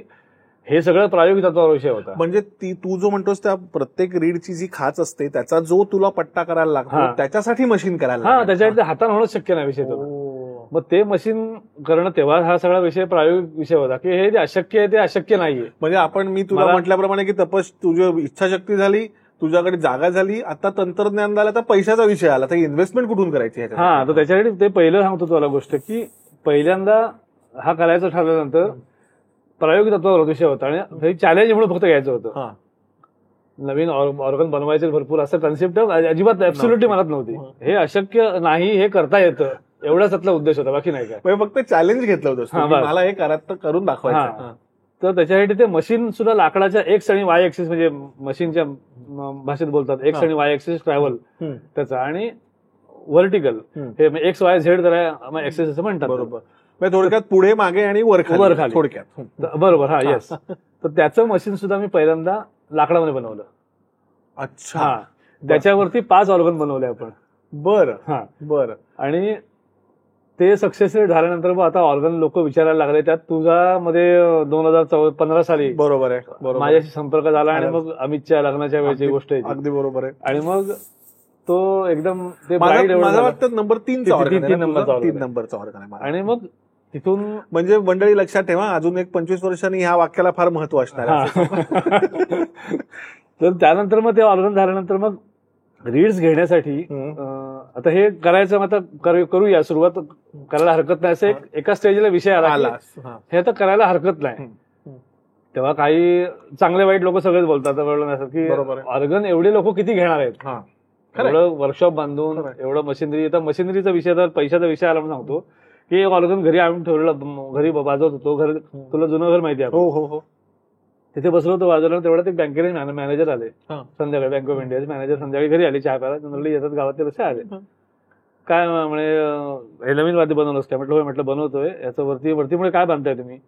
हे सगळं प्रायोगिक तत्वावर विषय होता. म्हणजे तू जो म्हणतोस त्या प्रत्येक रीडची जी खाच असते त्याचा जो तुला पट्टा करायला लागतो त्याच्यासाठी मशीन करायला त्याच्यासाठी हाताने होणं शक्य नाही विषय तो. मग ते मशीन करणं तेव्हा हा सगळा विषय प्रायोगिक विषय होता, की हे जे अशक्य आहे ते अशक्य नाहीये. म्हणजे मी तुला म्हटल्याप्रमाणे की तुझी इच्छाशक्ती झाली, तुझ्याकडे जागा झाली, आता तंत्रज्ञान झालं, आता पैशाचा विषय आला, तर इन्व्हेस्टमेंट कुठून करायची? तर त्याच्यासाठी ते पहिलं सांगतो तुला गोष्ट, की पहिल्यांदा हा करायचं ठरल्यानंतर प्रायोगिक तत्वावर विषय होता आणि चॅलेंज म्हणून फक्त घ्यायचं होतं. नवीन ऑर्गन बनवायचे भरपूर असं कन्सेप्ट अजिबात ऍब्सोल्युटली मनात नव्हती. हे अशक्य नाही, हे करता येतं, एवढाच त्यातला उद्देश होता, बाकी नाही काय. फक्त चॅलेंज घेतलं होतं, मला हे करून दाखवायचं. तर त्याच्यासाठी ते मशीन सुद्धा लाकडाच्या एक्स आणि वाय ऍक्सिस, म्हणजे मशीनच्या भाषेत बोलतात एक्स आणि वाय ऍक्सिस ट्रॅव्हल त्याचा, आणि व्हर्टिकल हे एक्स वाय झेड जरा ऍक्सिस असं म्हणतात. बरोबर. थोडक्यात पुढे मागे आणि वर खाली थोडक्यात. बरोबर. येस. तर त्याचं मशीन सुद्धा मी पहिल्यांदा लाकडामध्ये बनवलं. अच्छा. त्याच्यावरती 5 ऑर्गन बनवले आपण. बरं. आणि ते सक्सेसफुल झाल्यानंतर मग आता ऑर्गन लोक विचारायला लागले. त्यात तुझ्यामध्ये 2015 साली बरोबर आहे माझ्याशी संपर्क झाला, आणि मग अमितच्या लग्नाच्या वेळेची गोष्ट आहे. अगदी बरोबर आहे. आणि मग तो एकदम ते मला वाटतं नंबर 3 नंबरचा ऑर्गन आहे. आणि मग तिथून म्हणजे मंडळी लक्षात ठेवा, अजून एक 25 वर्षांनी ह्या वाक्याला फार महत्व असणार आहे. तर त्यानंतर मग ते ऑर्गन झाल्यानंतर मग रीड्स घेण्यासाठी आता हे करायचं, आता करूया, सुरुवात करायला हरकत नाही, असं एका स्टेजला विषय आला. हे आता करायला हरकत नाही. तेव्हा काही चांगले वाईट लोक सगळेच बोलतात की ऑर्गन एवढे लोक किती घेणार आहेत, एवढं वर्कशॉप बांधून एवढं मशिनरी. आता मशिनरीचा विषय, तर पैशाचा विषय आला म्हणून सांगतो, की एक ऑर्गन घरी आणून ठेवलेलं, घरी वाजवत होतो. तुला जुनं घर माहिती आहे? हो. तिथे बसलो होतो बाजूला, तेवढ्यात एक बँकेचे मॅनेजर आले हा. संध्याकाळी, बँक ऑफ इंडियाचे मॅनेजर संध्याकाळी घरी आले चहा प्यायला. जनरली येतात गावात, ते कसे आले, काय म्हणे हे नवीन वाद्य बनवलंस काय? म्हटलं होय. म्हटलं बनवतोय. याचं वरतीमुळे काय बांधताय तुम्ही?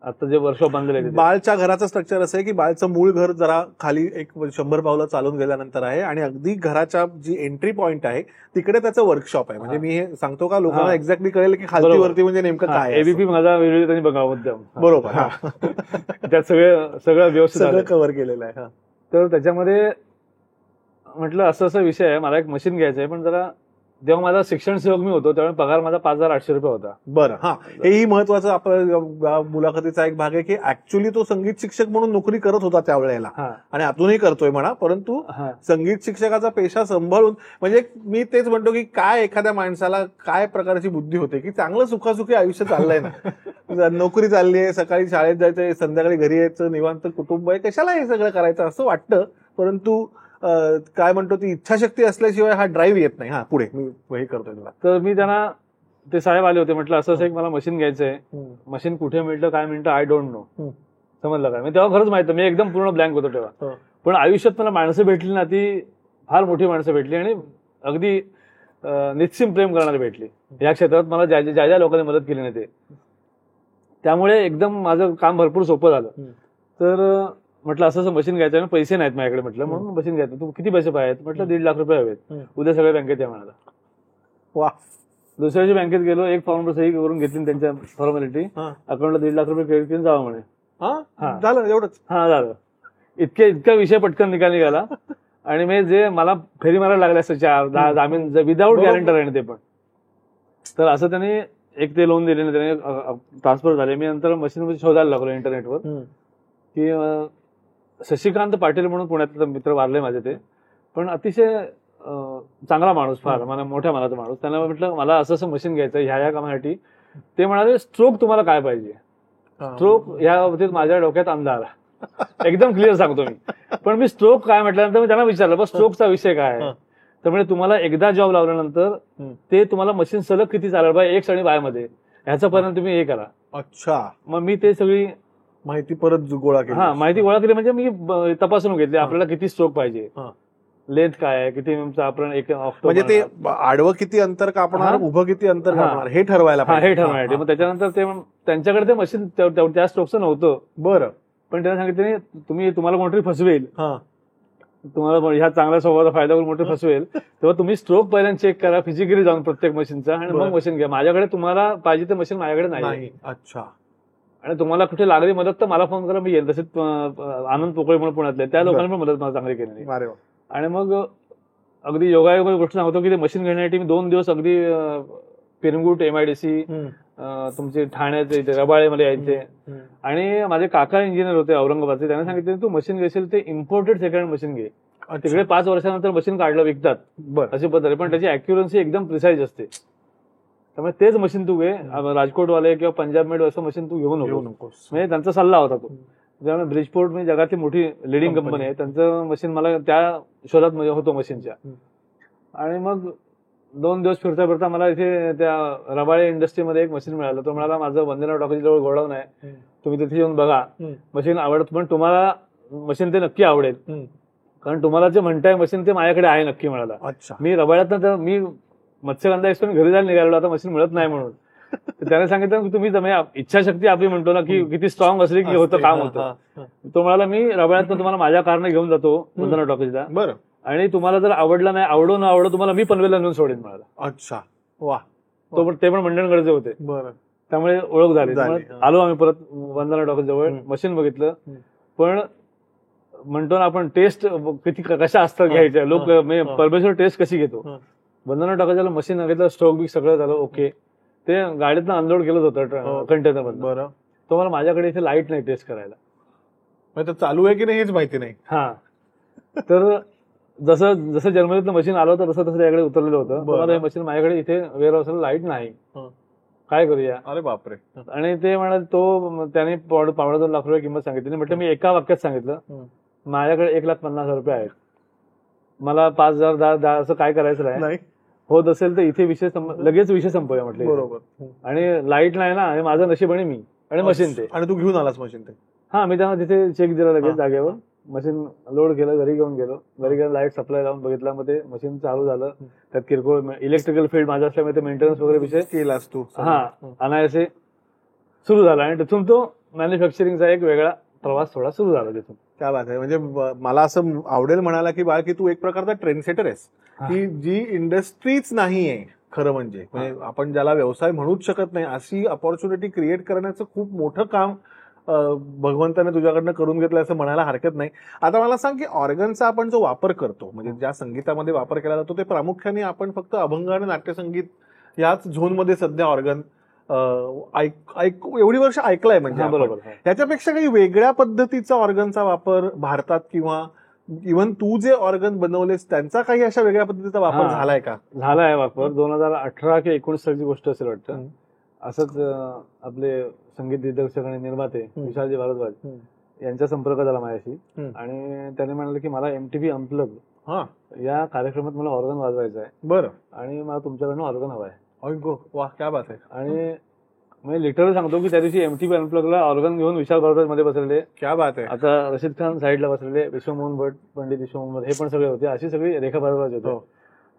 आता जे वर्कशॉप बांधलेलं आहे बाळच्या घराचं स्ट्रक्चर असं आहे की बाळचं मूळ घर जरा खाली एक 100 पावलं चालून गेल्यानंतर आहे आणि अगदी घराच्या जी एंट्री पॉइंट आहे तिकडे त्याचं वर्कशॉप आहे. म्हणजे मी हे सांगतो का लोकांना एक्झॅक्टली कळेल की खालती वरती म्हणजे नेमकं काय आहे. एबीपी माझा व्हिडिओ त्यांनी बघावं मुद्दाम. बरोबर. त्यात सगळं व्यवस्थित सगळं कव्हर केलेलं आहे. तर त्याच्यामध्ये म्हटलं असं विषय आहे, मला एक मशीन घ्यायचं आहे, पण जरा जेव्हा माझा शिक्षण सेवक मी होतो त्यावेळी पगार माझा 5,800 रुपये होता. बरं. हा, हेही महत्वाचं आपल्या मुलाखतीचा एक भाग आहे की ऍक्च्युली तो संगीत शिक्षक म्हणून नोकरी करत होता त्यावेळेला आणि अजूनही करतोय म्हणा, परंतु संगीत शिक्षकाचा पेशा सांभाळून, म्हणजे मी तेच म्हणतो की काय एखाद्या माणसाला काय प्रकारची बुद्धी होते की चांगलं सुखासुखी आयुष्य चाललंय ना, नोकरी चालली आहे, सकाळी शाळेत जायचंय, संध्याकाळी घरी यायचं, निवांत कुटुंब आहे, कशाला हे सगळं करायचं असं वाटतं. परंतु काय म्हणतो ती इच्छाशक्ती असल्याशिवाय हा ड्राईव्ह येत नाही. हा, पुढे मी हे करतोय तुला. तर मी त्यांना, ते साहेब आले होते, म्हटलं असं एक मला मशीन घ्यायचंय, मशीन कुठे मिळतं काय मिळतं आय डोंट नो. समजलं काय? मी तेव्हा खरंच माहिती, मी एकदम पूर्ण ब्लँक होतो तेव्हा. पण आयुष्यात मला माणसं भेटली ना, ती फार मोठी माणसं भेटली आणि अगदी निश्चिम प्रेम करणारी भेटली या क्षेत्रात. मला ज्या ज्या लोकांनी मदत केली नाही ते, त्यामुळे एकदम माझं काम भरपूर सोपं झालं. तर म्हटलं असं मशीन घ्यायचं आहे, पैसे नाहीत माझ्याकडे, म्हटलं म्हणून मशीन घ्यायचं. तू किती पैसे पाहिजेत? म्हटलं 1.5 लाख रुपये हवेत, उद्या सगळ्या बँकेत या म्हणाला. वा. दुसऱ्या दिवशी बँकेत गेलो, एक फॉर्मवर सही करून घेतली त्यांच्या फॉर्मॅलिटी, अकाउंटला 1.5 लाख रुपये क्रेडिट करून जावं म्हणे. झालं एवढंच? हा, झालं. इतका विषय पटकन निघाला. आणि मी जे मला फेरी मारायला लागले असं 4-10 जामीन विदाऊट गॅरंटर आहे ते पण. तर असं त्यांनी एक ते लोन दिले, त्याने ट्रान्सफर झाले. मी नंतर मशीनमध्ये शोधायला लागलो इंटरनेटवर की शशिकांत पाटील म्हणून पुण्यातला मित्र वारले माझे, ते पण अतिशय चांगला माणूस, फार मला मोठ्या मनाचा माणूस. त्यांना म्हटलं मला असं मशीन घ्यायचं ह्या कामासाठी. ते म्हणाले स्ट्रोक तुम्हाला काय पाहिजे? स्ट्रोक या बाबतीत माझ्या डोक्यात अंधार, एकदम क्लिअर सांगतो मी. पण मी स्ट्रोक काय म्हटल्यानंतर मी त्यांना विचारलं बस स्ट्रोकचा विषय काय आहे? तर म्हणजे तुम्हाला एकदा जॉब लावल्यानंतर ते तुम्हाला मशीन सलग किती चालेल बा एक्स आणि वाय मध्ये, ह्याचा परिणाम तुम्ही हे करा. अच्छा. मग मी ते सगळी माहिती परत गोळा केली. माहिती गोळा केली, म्हणजे मी तपासून घेतली आपल्याला किती स्ट्रोक पाहिजे, लेंथ काय आहे, किती आपण एक म्हणजे ते आडवं किती अंतर कापणार, उभं किती अंतर कापणार हे ठरवायला पाहिजे. हे ठरवायसाठी. मग त्याच्यानंतर ते त्यांच्याकडे ते मशीन त्या स्ट्रोकचं नव्हतं. बरं. पण त्यांना सांगितलं तुम्हाला कोणतरी फसवेल, तुम्हाला ह्या चांगल्या स्वभावाचा फायदा करून मोठे फसवेल, तेव्हा तुम्ही स्ट्रोक पहिल्यांदा चेक करा फिजिकली जाऊन प्रत्येक मशीनचा, आणि मग मशीन घ्या. माझ्याकडे तुम्हाला पाहिजे ते मशीन माझ्याकडे नाही. अच्छा. आणि तुम्हाला कुठे लागली मदत तर मला फोन करा, मी येईल. तसेच आनंद पोकळे म्हणून पुण्यातले, त्या लोकांनी पण मदत मला चांगली केली. आणि मग अगदी योगायोग गोष्ट सांगतो की ते मशीन घेण्यासाठी मी 2 दिवस अगदी पिरंगुट, MIDC, तुमचे ठाण्याचे इथे रबाळे मध्ये यायचे. आणि माझे काका इंजिनियर होते औरंगाबादचे, त्यांनी सांगितलं तू मशीन घेशील ते इम्पोर्टेड सेकंड मशीन घे, तिकडे 5 वर्षानंतर मशीन काढलं विकतात अशी पद्धत, पण त्याची अॅक्युरन्सी एकदम प्रिसाईज असते. त्यामुळे तेच मशीन तू घे, राजकोटवाले किंवा पंजाब मेड असं मशीन तू घेऊ नकोस. म्हणजे त्यांचा सल्ला होता तो. त्यामुळे ब्रिजपोर्ट म्हणजे जगातली मोठी लिडिंग कंपनी आहे, त्यांचं मशीन मला त्या शोधात होतो मशीनच्या. आणि मग 2 दिवस फिरता मला इथे त्या रबाळे इंडस्ट्रीमध्ये एक मशीन मिळालं. तो म्हणाला माझं वंदना टॉकीज जवळ गोडाऊन आहे, तुम्ही तिथे येऊन बघा, मशीन आवडत, पण तुम्हाला मशीन ते नक्की आवडेल, कारण तुम्हाला जे म्हणताय मशीन ते माझ्याकडे आहे नक्की म्हणाला. मी रबाळ्यातनं मी मत्स्यगंधा एक्सप्रेस घरी जायला निघालो, आता मशीन मिळत नाही म्हणून. त्याने सांगितलं तुम्ही इच्छाशक्ती आपली म्हणतो ना की किती स्ट्रॉंग असली की होतं काम होतं. तो म्हणाला मी रबाळ्यातनं तुम्हाला माझ्या कारने घेऊन जातो वंदना टॉकीजला, बरं, आणि तुम्हाला जर आवडला नाही, आवडो न आवडो, तुम्हाला मी पनवेलला नेऊन सोडेन म्हणाला. अच्छा. वा. ते पण मंडणगडचे होते. बरं. त्यामुळे ओळख झाली. आलो आम्ही परत वंदना टॉकीज जवळ, मशीन बघितलं. पण म्हणतो ना आपण टेस्ट किती कशा असतात घ्यायच्या, लोक परमेश्वर टेस्ट कशी घेतो. वंदना टॉकीजला मशीन घेतलं, स्ट्रोक बी सगळं झालं ओके. ते गाडीतनं अनलोड केलं होतं कंटेनर मध्ये. बरं. तो मला माझ्याकडे इथे लाईट नाही टेस्ट करायला, चालू आहे की नाही हेच माहिती नाही. तर जसं जर्मनीतलं मशीन आलं होतं तसं त्याकडे उतरलेलं होतं. मला हे मशीन माझ्याकडे इथे वेअर हाऊसला लाईट नाही, काय करूया. अरे बापरे. आणि ते म्हणाले त्याने 2.5 लाख रुपये किंमत सांगितली. म्हटलं मी एका वाक्यात सांगितलं माझ्याकडे 1,50,000 रुपये आहेत, मला 5,000 10 असं काय करायचं नाही, होत असेल तर इथे लगेच विषय संपवूया म्हटलं. बरोबर. आणि लाईट नाही ना, हे माझं नशीब आणि मी आणि मशीन ते. आणि तू घेऊन आलास मशीन ते? हा, मी त्यांना तिथे चेक दिला लगेच जागेवर. मशीन लोड केलं, घरी घेऊन गेलो. घरी गेलं, लाईट सप्लाय लावून बघितला, मग ते मशीन चालू झालं. त्यात किरकोळ इलेक्ट्रिकल फील्ड माझा असल्यामुळे ते मेंटेनन्स वगैरे विषय केलास तू. हा, अनायासे सुरू झाला आणि तिथून तो मॅन्युफॅक्चरिंगचा एक वेगळा प्रवास थोडा सुरू झाला तिथून. क्या बात आहे. म्हणजे मला असं आवडेल म्हणाला की बाळ की तू एक प्रकारचा ट्रेंड सेटर आहेस, की जी इंडस्ट्रीच नाहीये खरं म्हणजे आपण ज्याला व्यवसाय म्हणूच शकत नाही अशी अपॉर्च्युनिटी क्रिएट करण्याचं खूप मोठं काम भगवंताने तुझ्याकडनं करून घेतलं असं म्हणायला हरकत नाही. आता मला सांग की ऑर्गनचा आपण जो वापर करतो म्हणजे ज्या संगीतामध्ये वापर केला जातो ते प्रामुख्याने आपण फक्त अभंग आणि नाट्यसंगीत याच झोनमध्ये सध्या ऑर्गन एवढी वर्ष ऐकलाय म्हणजे. बरोबर. त्याच्यापेक्षा काही वेगळ्या पद्धतीचा ऑर्गनचा वापर भारतात किंवा इव्हन तू जे ऑर्गन बनवलेस त्यांचा काही अशा वेगळ्या पद्धतीचा वापर झालाय का? झालाय वापर. 2018 की 19 सालची गोष्ट असेल वाटतं. असंच आपले संगीत दिग्दर्शक आणि निर्माते विशालजी भारद्वाज यांचा संपर्क झाला माझ्याशी आणि त्याने म्हणाले की मला MTV अनप्लग या कार्यक्रमात मला ऑर्गन वाजवायचं आहे. बरं. आणि मला तुमच्याकडनं ऑर्गन हवाय. वा, क्या बात आहे. आणि मी लिटरली सांगतो की त्या दिवशी MTV अनप्लगला ऑर्गन घेऊन विशाल भारद्वाज मध्ये बसलेले. क्या बात आहे. आता रशीद खान साईडला बसलेले, विश्वमोहन भट, पंडित विश्वमोहन भट हे पण सगळे होते. अशी सगळी रेखा भारद्वाज होते.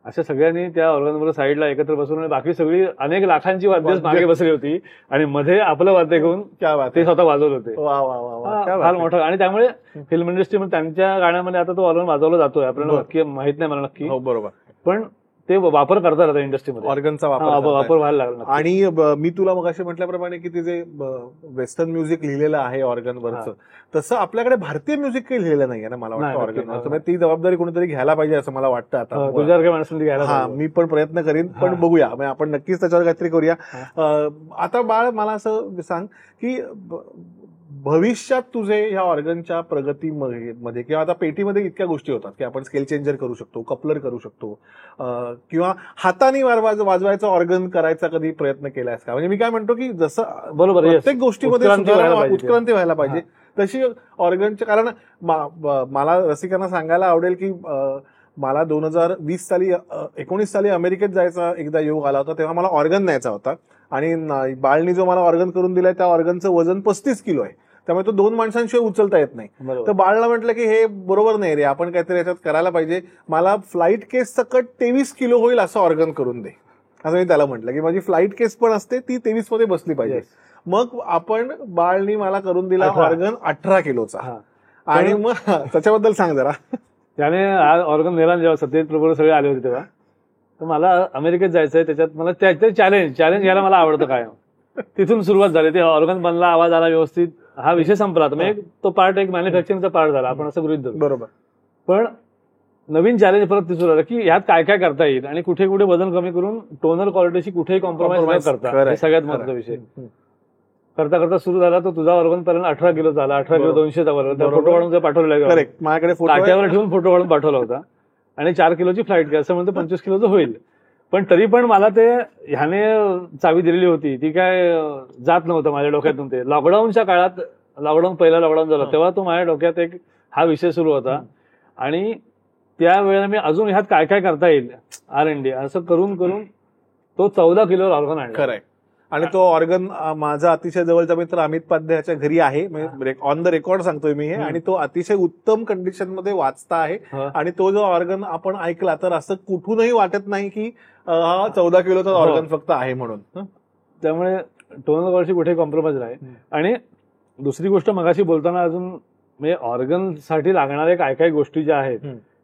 अशा सगळ्यांनी त्या ऑर्गनवर साईडला एकत्र बसून आणि बाकी सगळी अनेक लाखांची वाद्य मागे बसली होती आणि मध्ये आपलं वाद्य घेऊन ते स्वतः वाजवत होते. फार मोठं. आणि त्यामुळे फिल्म इंडस्ट्रीमध्ये त्यांच्या गाण्यामध्ये आता तो ऑर्गन वाजवला जातोय. आपल्याला नक्की माहित नाही मला नक्की. बरोबर. पण ते वापर करतात आता इंडस्ट्रीमध्ये ऑर्गनचा वापर व्हायला लागला. आणि मी तुला मगाशी म्हटल्याप्रमाणे की ते जे वेस्टर्न म्युझिक लिहिलेलं आहे ऑर्गनवरचं तसं आपल्याकडे भारतीय म्युझिक काही लिहिलेलं नाहीये ना मला वाटतं ऑर्गनवरचं. ती जबाबदारी कोणीतरी घ्यायला पाहिजे असं मला वाटतं आता. तुझ्यासारख्या माणसांनी घ्यायला. हा, मी पण प्रयत्न करीन. पण बघूया, आपण नक्कीच त्याच्यावर काहीतरी करूया. आता बाळ मला असं सांग की भविष्यात तुझे ह्या ऑर्गनच्या प्रगतीमध्ये किंवा आता पेटीमध्ये इतक्या गोष्टी होतात की आपण स्केल चेंजर करू शकतो, कपलर करू शकतो किंवा हाताने वाजवायचा ऑर्गन करायचा कधी प्रयत्न केलायस का? म्हणजे मी काय म्हणतो की जसं बरोबर प्रत्येक गोष्टीमध्ये उत्क्रांती व्हायला पाहिजे तशी ऑर्गनच्या. कारण मला रसिकांना सांगायला आवडेल की मला 2020 साली 19 साली अमेरिकेत जायचा एकदा योग आला होता. तेव्हा मला ऑर्गन न्यायचा होता आणि बाळनी जो मला ऑर्गन करून दिलाय त्या ऑर्गनचं वजन 35 किलो आहे. त्यामुळे तो 2 माणसांशिवाय उचलता येत नाही. तर बाळला म्हटलं की हे बरोबर नाही रे, आपण काहीतरी याच्यात करायला पाहिजे. मला फ्लाईट केस सकट 23 किलो होईल असं ऑर्गन करून दे. असं मी त्याला म्हटलं की माझी फ्लाईट केस पण असते ती 23 मध्ये बसली पाहिजे. मग आपण बाळनी मला करून दिला ऑर्गन 18 किलोचा. आणि मग त्याच्याबद्दल सांग जरा. त्याने ऑर्गन नेला जेव्हा सत्यजित प्रभू सगळे आले होते तेव्हा. तर मला अमेरिकेत जायचंय, त्याच्यात मला त्याचे चॅलेंज घ्यायला मला आवडतं काय. तिथून सुरुवात झाली. ते ऑर्गन बनला, आवाज आला व्यवस्थित, हा विषय संपला. तर तो पार्ट एक मॅन्युफॅक्चरिंगचा पार्ट झाला, आपण असं गृहीत धरू. बरोबर. पण नवीन चॅलेंज परत सुरू झालं की ह्यात काय काय करता येईल आणि कुठे कुठे वजन कमी करून टोनल क्वालिटीशी कुठेही कॉम्प्रोमाइज न करता, हे सगळ्यात महत्वाचा विषय. करता करता सुरू झाला तो तुझा ऑर्गन पर्यंत 18 किलो झाला. 18 किलो 200चा वर्ग. फोटो काढून पाठवलेला, माझ्याकडे टाक्यावर ठेवून फोटो काढून पाठवला होता. आणि 4 किलोची फ्लाईट असं म्हणतो 25 किलोचं होईल. पण तरी पण मला ते ह्याने चावी दिलेली होती ती काय जात नव्हतं माझ्या डोक्यातून. ते लॉकडाऊनच्या काळात, पहिला लॉकडाऊन झाला तेव्हा तो माझ्या डोक्यात एक हा विषय सुरू होता. आणि त्यावेळेला मी अजून ह्यात काय काय करता येईल R&D असं करून करून तो 14 किलोवर ऑर्गन आणला. खरंय. आणि तो ऑर्गन माझा अतिशय जवळचा मित्र अमित पाध्याच्या घरी आहे. ऑन द रेकॉर्ड सांगतोय मी हे. आणि तो अतिशय उत्तम कंडिशन मध्ये वाचता आहे. आणि तो जो ऑर्गन आपण ऐकला तर असं कुठूनही वाटत नाही की हा 14 किलोचा ऑर्गन फक्त आहे म्हणून. त्यामुळे टोनल क्वालिटी कुठे कॉम्प्रोमाइज नाही. आणि दुसरी गोष्ट मगाशी बोलताना अजून म्हणजे ऑर्गन साठी लागणाऱ्या काय काय गोष्टी ज्या आहेत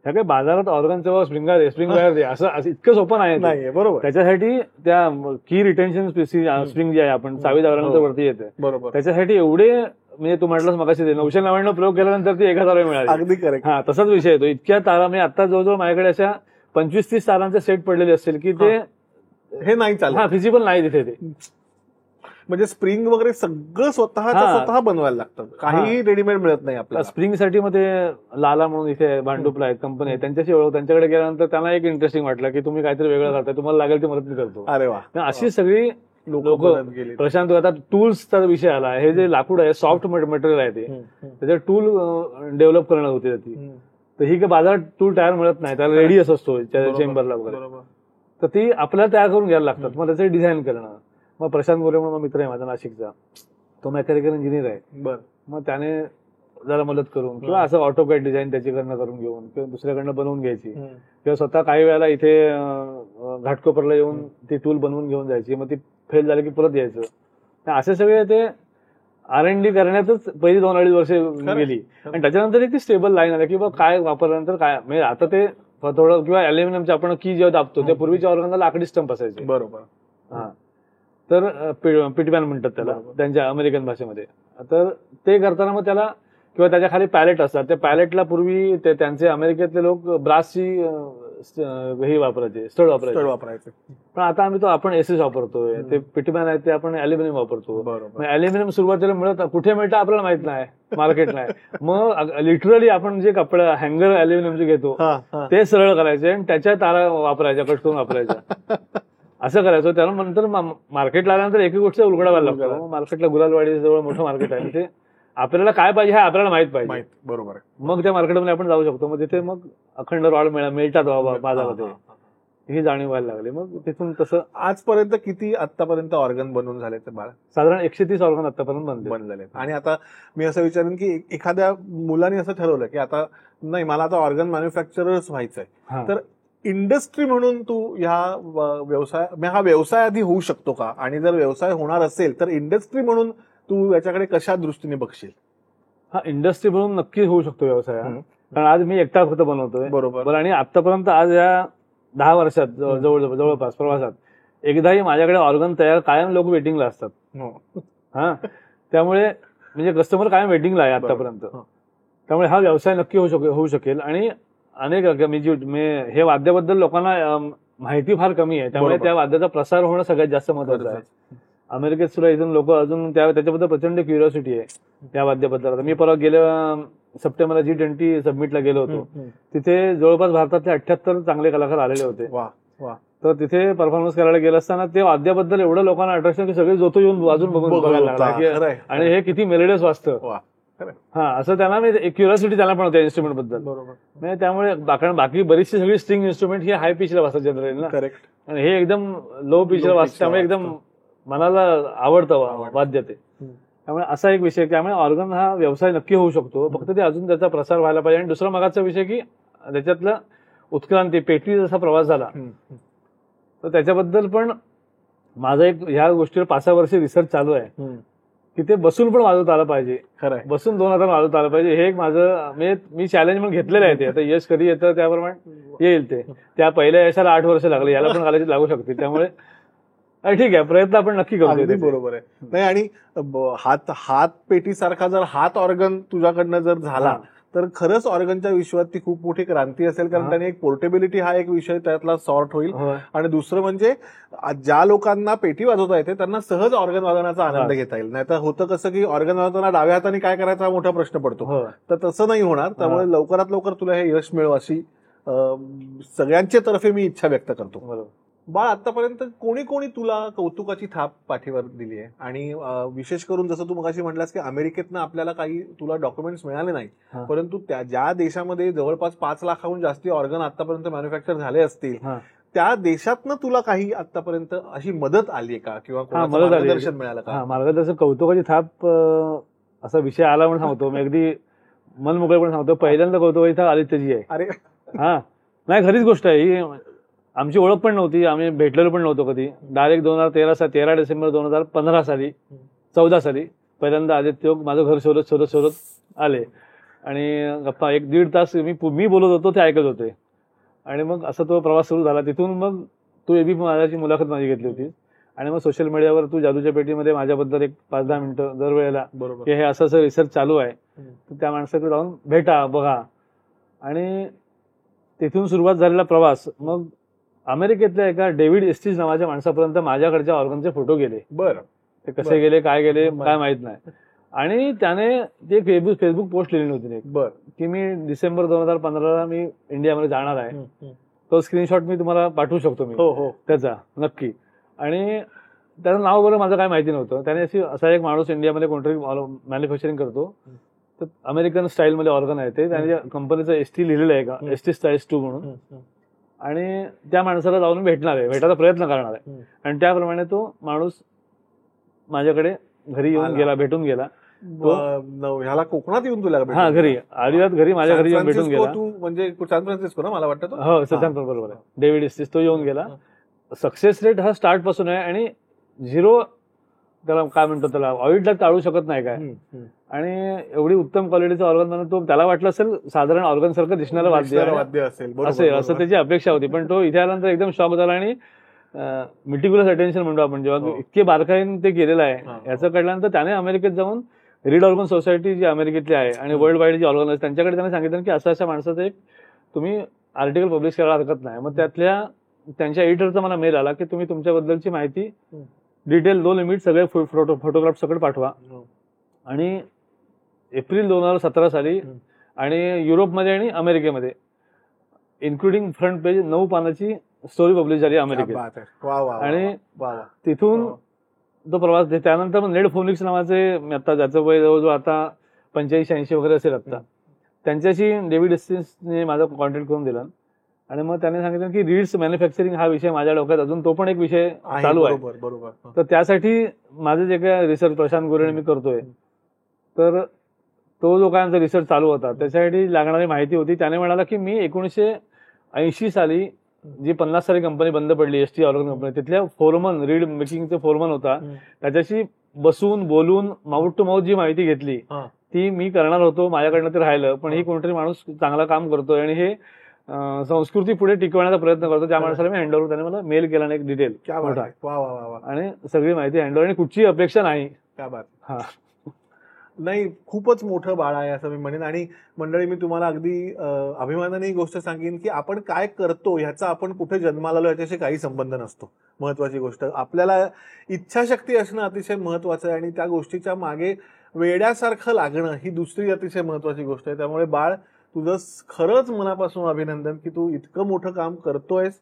ह्या काही बाजारात ऑर्गनचं स्प्रिंग वायर दे असं इतकं सोपं नाही. बरोबर. त्याच्यासाठी त्या की रिटेन्शन स्प्रिंग जी आहे आपण चावी दाबल्यानंतर वरती येते. बरोबर. त्याच्यासाठी एवढे म्हणजे तू म्हटलंस मगाशी 999 प्रयोग केल्यानंतर ती 1000 मिळाली. अगदी करेक्ट. हा, तसाच विषय येतो. इतक्या तारा म्हणजे आता जवळजवळ माझ्याकडे अशा 25-30 तारांचे सेट पडलेले असतील की ते हे नाही चालत. हा, फिजिबल नाही तिथे ते. म्हणजे स्प्रिंग वगैरे सगळं स्वतः बनवायला लागतं. काही रेडीमेड मिळत नाही आपल्याला. स्प्रिंग साठी मध्ये लाला म्हणून इथे भांडुपला आहेत कंपनी आहे, त्यांच्याशी ओळख. त्यांच्याकडे गेल्यानंतर त्यांना एक इंटरेस्टिंग वाटलं की तुम्ही काहीतरी वेगळं करताय, तुम्हाला लागेल ती मदत मी करतो. अरे वा. अशी सगळी लोक प्रशांत. आता टूल्सचा विषय आला. हे जे लाकूड आहे सॉफ्ट मटेरियल आहे ते, त्याचे टूल डेव्हलप करणं होती ती. तर ही काही बाजारात टूल तयार मिळत नाही, त्याला रेडियस असतो चेंबरला वगैरे. तर ती आपल्याला तयार करून घ्यायला लागतात. मग त्याचं डिझाईन करणं. मग प्रशांत गोरे म्हणून मित्र आहे माझा नाशिकचा, तो मेकॅनिकल इंजिनियर आहे. बर. मग त्याने जरा मदत करून किंवा असं ऑटोकॅड डिझाईन त्याच्याकडनं करून घेऊन किंवा दुसऱ्याकडनं बनवून घ्यायची किंवा स्वतः काही वेळेला इथे घाटकोपरला येऊन ती टूल बनवून घेऊन जायची. मग ती फेल झाली की परत यायचं. असे सगळे ते R&D करण्यातच पहिली 2-2.5 वर्ष गेली. आणि त्याच्यानंतर एक ती स्टेबल लाईन आली की बा काय वापरल्यानंतर काय म्हणजे आता ते थोडं किंवा अल्युमिनियमचे आपण की जेव्हा दाबतो त्या पूर्वीच्या ऑर्गनला लाकडी स्टंप असायचे. बरोबर. हा तर पिटमॅन म्हणतात त्याला त्यांच्या अमेरिकन भाषेमध्ये. तर ते करताना मग त्याला किंवा त्याच्या खाली पॅलेट असतात. त्या पॅलेटला पूर्वी ते त्यांचे अमेरिकेतले लोक ब्रासची हे वापरायचे, स्टड वापरायचे. पण आता आपण एसएस वापरतोय. ते पिटमॅन आहे ते आपण अल्युमिनियम वापरतो. अल्युमिनियम सुरुवातीला कुठे मिळतं आपल्याला माहित नाही, मार्केट नाही. मग लिटरली आपण जे कपडे हँगर अल्युमिनियमचे घेतो ते सरळ करायचे आणि त्याच्या तारा वापरायच्या, कट करून वापरायच्या. असं करायचं. त्याला नंतर मार्केटला आल्यानंतर एक गोष्ट उलगडायला लागतो. मार्केटला गुलालवाडी जवळ मोठं मार्केट आहे. ते आपल्याला काय पाहिजे हे आपल्याला माहित पाहिजे. बरोबर. मग त्या मार्केटमध्ये आपण जाऊ शकतो. मग तिथे मग अखंड रॉड मिळतात बाजारामध्ये ही जाणीव व्हायला लागली. मग तिथून तसं आजपर्यंत किती आतापर्यंत ऑर्गन बनवून झाले ते बाळा? साधारण 130 ऑर्गन आतापर्यंत बनलेले. आणि आता मी असं विचारेन की एखाद्या मुलाने असं ठरवलं की आता नाही मला आता ऑर्गन मॅन्युफॅक्चरर्स व्हायचंय, तर इंडस्ट्री म्हणून तू हा व्यवसाय आधी होऊ शकतो का? आणि जर व्यवसाय होणार असेल तर इंडस्ट्री म्हणून तू याच्याकडे कशा दृष्टीने बघशील? हा इंडस्ट्री म्हणून नक्की होऊ शकतो व्यवसाय. कारण आज मी एकटा फक्त बनवतोय. बरोबर. आणि आतापर्यंत आज या 10 वर्षात जवळपास प्रवासात एकदाही माझ्याकडे ऑर्गन तयार कायम लोक वेटिंगला असतात. हा त्यामुळे म्हणजे कस्टमर कायम वेटिंगला आहे आतापर्यंत. त्यामुळे हा व्यवसाय नक्की होऊ शकेल. आणि अनेक हे वाद्याबद्दल लोकांना माहिती फार कमी आहे. त्यामुळे त्या वाद्याचा प्रसार होणं सगळ्यात जास्त महत्वाचं आहे. अमेरिकेत सुद्धा इथून लोक अजून त्याच्याबद्दल प्रचंड क्युरिओसिटी आहे त्या वाद्याबद्दल. मी परवा गेल्या सप्टेंबरला G20 सबमिटला गेलो होतो. तिथे जवळपास भारतातले 78 चांगले कलाकार आलेले होते. तर तिथे परफॉर्मन्स करायला गेलं असताना ते वाद्याबद्दल एवढं लोकांना अट्रॅक्शन की सगळे जोतो येऊन वाजून बघायला लागला आणि हे किती मेलोडियस वाजतं. हा असं त्यांना एक क्युरिओसिटी त्याला पण होत्या इन्स्ट्रुमेंट बद्दल. म्हणजे त्यामुळे बाकी बरीचशी सगळी स्ट्रिंग इन्स्ट्रुमेंट ही हाय पिचला वाजतात जनरली ना. आणि हे एकदम लो पिचला वाजतात. त्यामुळे एकदम मनाला आवडतं वाद्य ते. त्यामुळे असा एक विषय. त्यामुळे ऑर्गन हा व्यवसाय नक्की होऊ शकतो. फक्त ते अजून त्याचा प्रसार व्हायला पाहिजे. आणि दुसरा मागाचा विषय की त्याच्यातलं उत्क्रांती पेटी जसा प्रवास झाला तर त्याच्याबद्दल पण माझा एक ह्या गोष्टीवर 5-6 वर्ष रिसर्च चालू आहे की ते बसून पण वाजवता आलं पाहिजे. बसून 2 हातांनी वाजवता आलं पाहिजे. हे एक माझं मी चॅलेंज म्हणून घेतलेलं आहे. ते आता यश कधी येतं त्याप्रमाणे येईल. ते त्या पहिल्या यशाला 8 वर्ष लागले, याला पण कदाचित लागू शकतील. त्यामुळे ठीक आहे, प्रयत्न आपण नक्की करतो. बरोबर आहे. नाही आणि हात पेटी सारखा जर हात ऑर्गन तुझ्याकडनं जर झाला तर खरंच ऑर्गनच्या विश्वात ती खूप मोठी क्रांती असेल. कारण त्याने एक पोर्टेबिलिटी हा एक विषय त्यातला सॉर्ट होईल. आणि दुसरं म्हणजे ज्या लोकांना पेटी वाजवता येते त्यांना सहज ऑर्गन वाजवण्याचा आनंद घेता येईल. नाही तर होतं कसं की ऑर्गन वाजवताना डाव्या हाताने काय करायचा हा मोठा प्रश्न पडतो. तर तसं नाही होणार. त्यामुळे लवकरात लवकर तुला हे यश मिळव अशी सगळ्यांच्या तर्फे मी इच्छा व्यक्त करतो. बाळ, आतापर्यंत कोणी तुला कौतुकाची थाप पाठीवर दिली आहे? आणि विशेष करून जसं तू मगाशी म्हटलास की अमेरिकेतनं आपल्याला काही तुला डॉक्युमेंट्स मिळाले नाही, परंतु ज्या देशामध्ये जवळपास 5 लाखाहून जास्ती ऑर्गन आतापर्यंत मॅन्युफॅक्चर झाले असतील त्या देशातनं तुला काही आतापर्यंत अशी मदत आली का? किंवा मार्गदर्शन मिळालं का? मार्गदर्शन कौतुकाची थाप असा विषय आला म्हणून सांगतो मी. अगदी मन मोकळेपणे सांगतो. पहिल्यांदा कौतुकाची थाप आदित्यजी आहे. अरे नाही, खरीच गोष्ट आहे ही. आमची ओळख पण नव्हती, आम्ही भेटलेलो पण नव्हतो कधी. डायरेक्ट 13 डिसेंबर 2015 साली 14 साली पहिल्यांदा आदित्य माझं घर शोधत आले आणि गप्पा 1-1.5 तास मी बोलत होतो, ते ऐकत होते. आणि मग असा तो प्रवास सुरू झाला. तिथून मग तू एबी माझ्याची मुलाखत माझी घेतली होती. आणि मग सोशल मीडियावर तू जादूच्या पेटीमध्ये माझ्याबद्दल एक 5-10 मिनिटं दरवेळेला की हे असं रिसर्च चालू आहे, तर त्या माणसाकडे जाऊन भेटा, बघा. आणि तिथून सुरुवात झालेला प्रवास मग अमेरिकेतल्या एका डेव्हिड एस्टिज नावाच्या माणसापर्यंत माझ्याकडच्या ऑर्गनचे फोटो गेले. ते कसे गेले, काय गेले काय माहित नाही. आणि त्याने ते फेसबुक पोस्ट लिहिली होती की मी डिसेंबर 2015ला मी इंडियामध्ये जाणार आहे. तो स्क्रीनशॉट मी तुम्हाला पाठवू शकतो मी त्याचा नक्की. आणि त्याचं नाव वगैरे माझं काय माहिती नव्हतं. त्याने असा एक माणूस इंडियामध्ये कोणतरी मॅन्युफॅक्चरिंग करतो, तर अमेरिकन स्टाईलमध्ये ऑर्गन आहे ते. त्याने कंपनीचं ST लिहिलेलं आहे का, ST स्टाईल्स 2 म्हणून. आणि त्या माणसाला जाऊन भेटायचा प्रयत्न करणार आहे. आणि त्याप्रमाणे तो माणूस माझ्याकडे घरी येऊन आला. गेला, भेटून गेला. ह्याला कोकणात येऊन तुला भेटला? हा, घरी अलिबाग घरी माझ्या घरी येऊन भेटून गेला. तू म्हणजे सॅन फ्रान्सिस्को ना मला वाटतं तो? हो, सॅन बरोबर आहे. डेव्हिड इस्टिस तो येऊन गेला. सक्सेस रेट हा स्टार्ट पासून आहे आणि झिरो, त्याला काय म्हणतो, त्याला ऑडिटला टाळू शकत नाही काय. आणि एवढी उत्तम क्वालिटीचा ऑर्गन म्हणून तो, त्याला वाटलं असेल साधारण ऑर्गन सारखं दिसणारं वाद्य असेल असं त्याची अपेक्षा होती. पण तो इथे आल्यानंतर एकदम शॉक झाला आणि मिटिक्युलस अटेन्शन म्हणतो आपण, जेव्हा इतके बारकाईने ते केलेलं आहे याचं कळल्यानंतर त्याने अमेरिकेत जाऊन रीड ऑर्गन सोसायटी जी अमेरिकेतली आहे आणि वर्ल्ड वाईड जी ऑर्गन आहे त्यांच्याकडे त्याने सांगितलं की अशा माणसाचं एक तुम्ही आर्टिकल पब्लिश करायला हरकत नाही. मग त्यातल्या त्यांच्या एडिटरचा मला मेल आला की तुम्ही तुमच्याबद्दलची माहिती डिटेल, नो लिमिट, सगळे फोटोग्राफ सगळं पाठवा. आणि एप्रिल 2017 साली आणि युरोपमध्ये आणि अमेरिकेमध्ये इन्क्लुडिंग फ्रंट पेज 9 पानाची स्टोरी पब्लिश झाली अमेरिकेत. आणि तिथून तो प्रवास, त्यानंतर नेड फोनिक्स नावाचे, आता ज्याचं वय जवळजवळ आता 85-86 वगैरे असेल आता, त्यांच्याशी डेव्हिड इस्टिसने माझा कॉन्टॅक्ट करून दिला. आणि मग त्याने सांगितलं की रीड्स मॅन्युफॅक्चरिंग हा विषय माझ्या डोक्यात अजून तो पण एक विषय चालू आहे. तर त्यासाठी माझं जे काय रिसर्च प्रशांत गोरेने मी करतोय, तर तो जो काय आमचा रिसर्च चालू होता त्याच्यासाठी लागणारी माहिती होती. त्याने म्हणाला की मी 1980 साली जी 50 साली कंपनी बंद पडली, एसटी ऑर्गन कंपनी, तिथल्या फोरमन, रीड मेकिंगचे फोरमन होता, त्याच्याशी बसून बोलून माउथ टू माउथ जी माहिती घेतली ती मी करणार होतो. माझ्याकडनं ते राहिलं, पण ही कोणतरी माणूस चांगला काम करतोय आणि हे संस्कृती पुढे टिकवण्याचा प्रयत्न करतो, त्या माणसाला मी हँडओव्हर, त्याने मला मेल केला आणि एक डिटेल आणि सगळी माहिती हँडओव्हर, आणि कुठची अपेक्षा नाही. हा, नाही, खूपच मोठं बाळ आहे असं मी म्हणेन. आणि मंडळी, मी तुम्हाला अगदी अभिमानाने ही गोष्ट सांगेन की आपण काय करतो ह्याचा आपण कुठे जन्माला आलो याच्याशी काही संबंध नसतो. महत्वाची गोष्ट, आपल्याला इच्छाशक्ती असणं अतिशय महत्वाचं आहे आणि त्या गोष्टीच्या मागे वेड्यासारखं लागणं ही दुसरी अतिशय महत्वाची गोष्ट आहे. त्यामुळे बाळ, तुझं खरंच मनापासून अभिनंदन की तू इतकं मोठं काम करतोयस,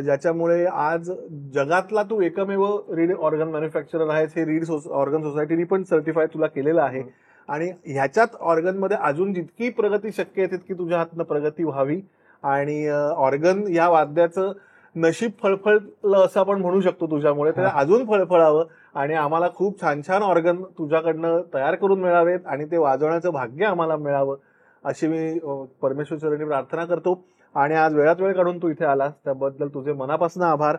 ज्याच्यामुळे आज जगातला तू एकमेव रीड ऑर्गन मॅन्युफॅक्चरर आहेस. हे रीड ऑर्गन सोसायटीने पण सर्टिफाय तुला केलेलं आहे. आणि ह्याच्यात ऑर्गनमध्ये अजून जितकी प्रगती शक्य आहे तितकी तुझ्या हातनं प्रगती व्हावी. आणि ऑर्गन या वाद्याचं नशीब फळफळलं असं आपण म्हणू शकतो तुझ्यामुळे, तर अजून फळफळावं आणि आम्हाला खूप छान छान ऑर्गन तुझ्याकडनं तयार करून मिळावेत आणि ते वाजवण्याचं भाग्य आम्हाला मिळावं अशी मी परमेश्वर चरणी प्रार्थना करतो. आणि आज वेळात वेळ काढून तू इथे आलास त्याबद्दल तुझे मनापासून आभार.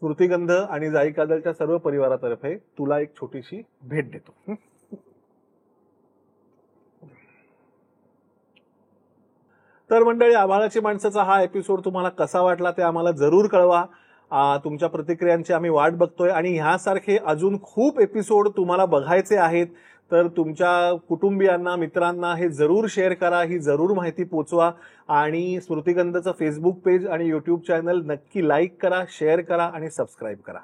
स्मृतिगंध आणि जाई काजलच्या सर्व परिवारातर्फे तुला एक छोटीशी भेट देतो. तर मंडळी, आभाळाची माणसाचा हा एपिसोड तुम्हाला कसा वाटला ते आम्हाला जरूर कळवा. तुमच्या प्रतिक्रियांची आम्ही वाट बघतोय आणि ह्यासारखे अजून खूप एपिसोड तुम्हाला बघायचे आहेत तर तुमच्या कुटुंबियांना, मित्रांना हे जरूर शेअर करा, ही जरूर माहिती पोचवा. आणि स्मृतिगंधचं फेसबुक पेज आणि युट्यूब चॅनल नक्की लाईक करा, शेअर करा आणि सबस्क्राईब करा.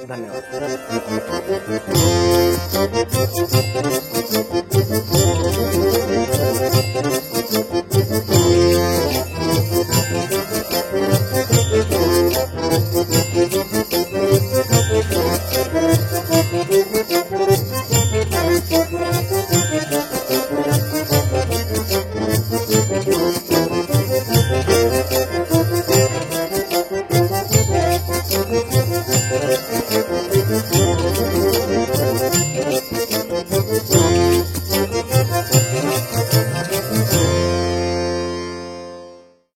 धन्यवाद.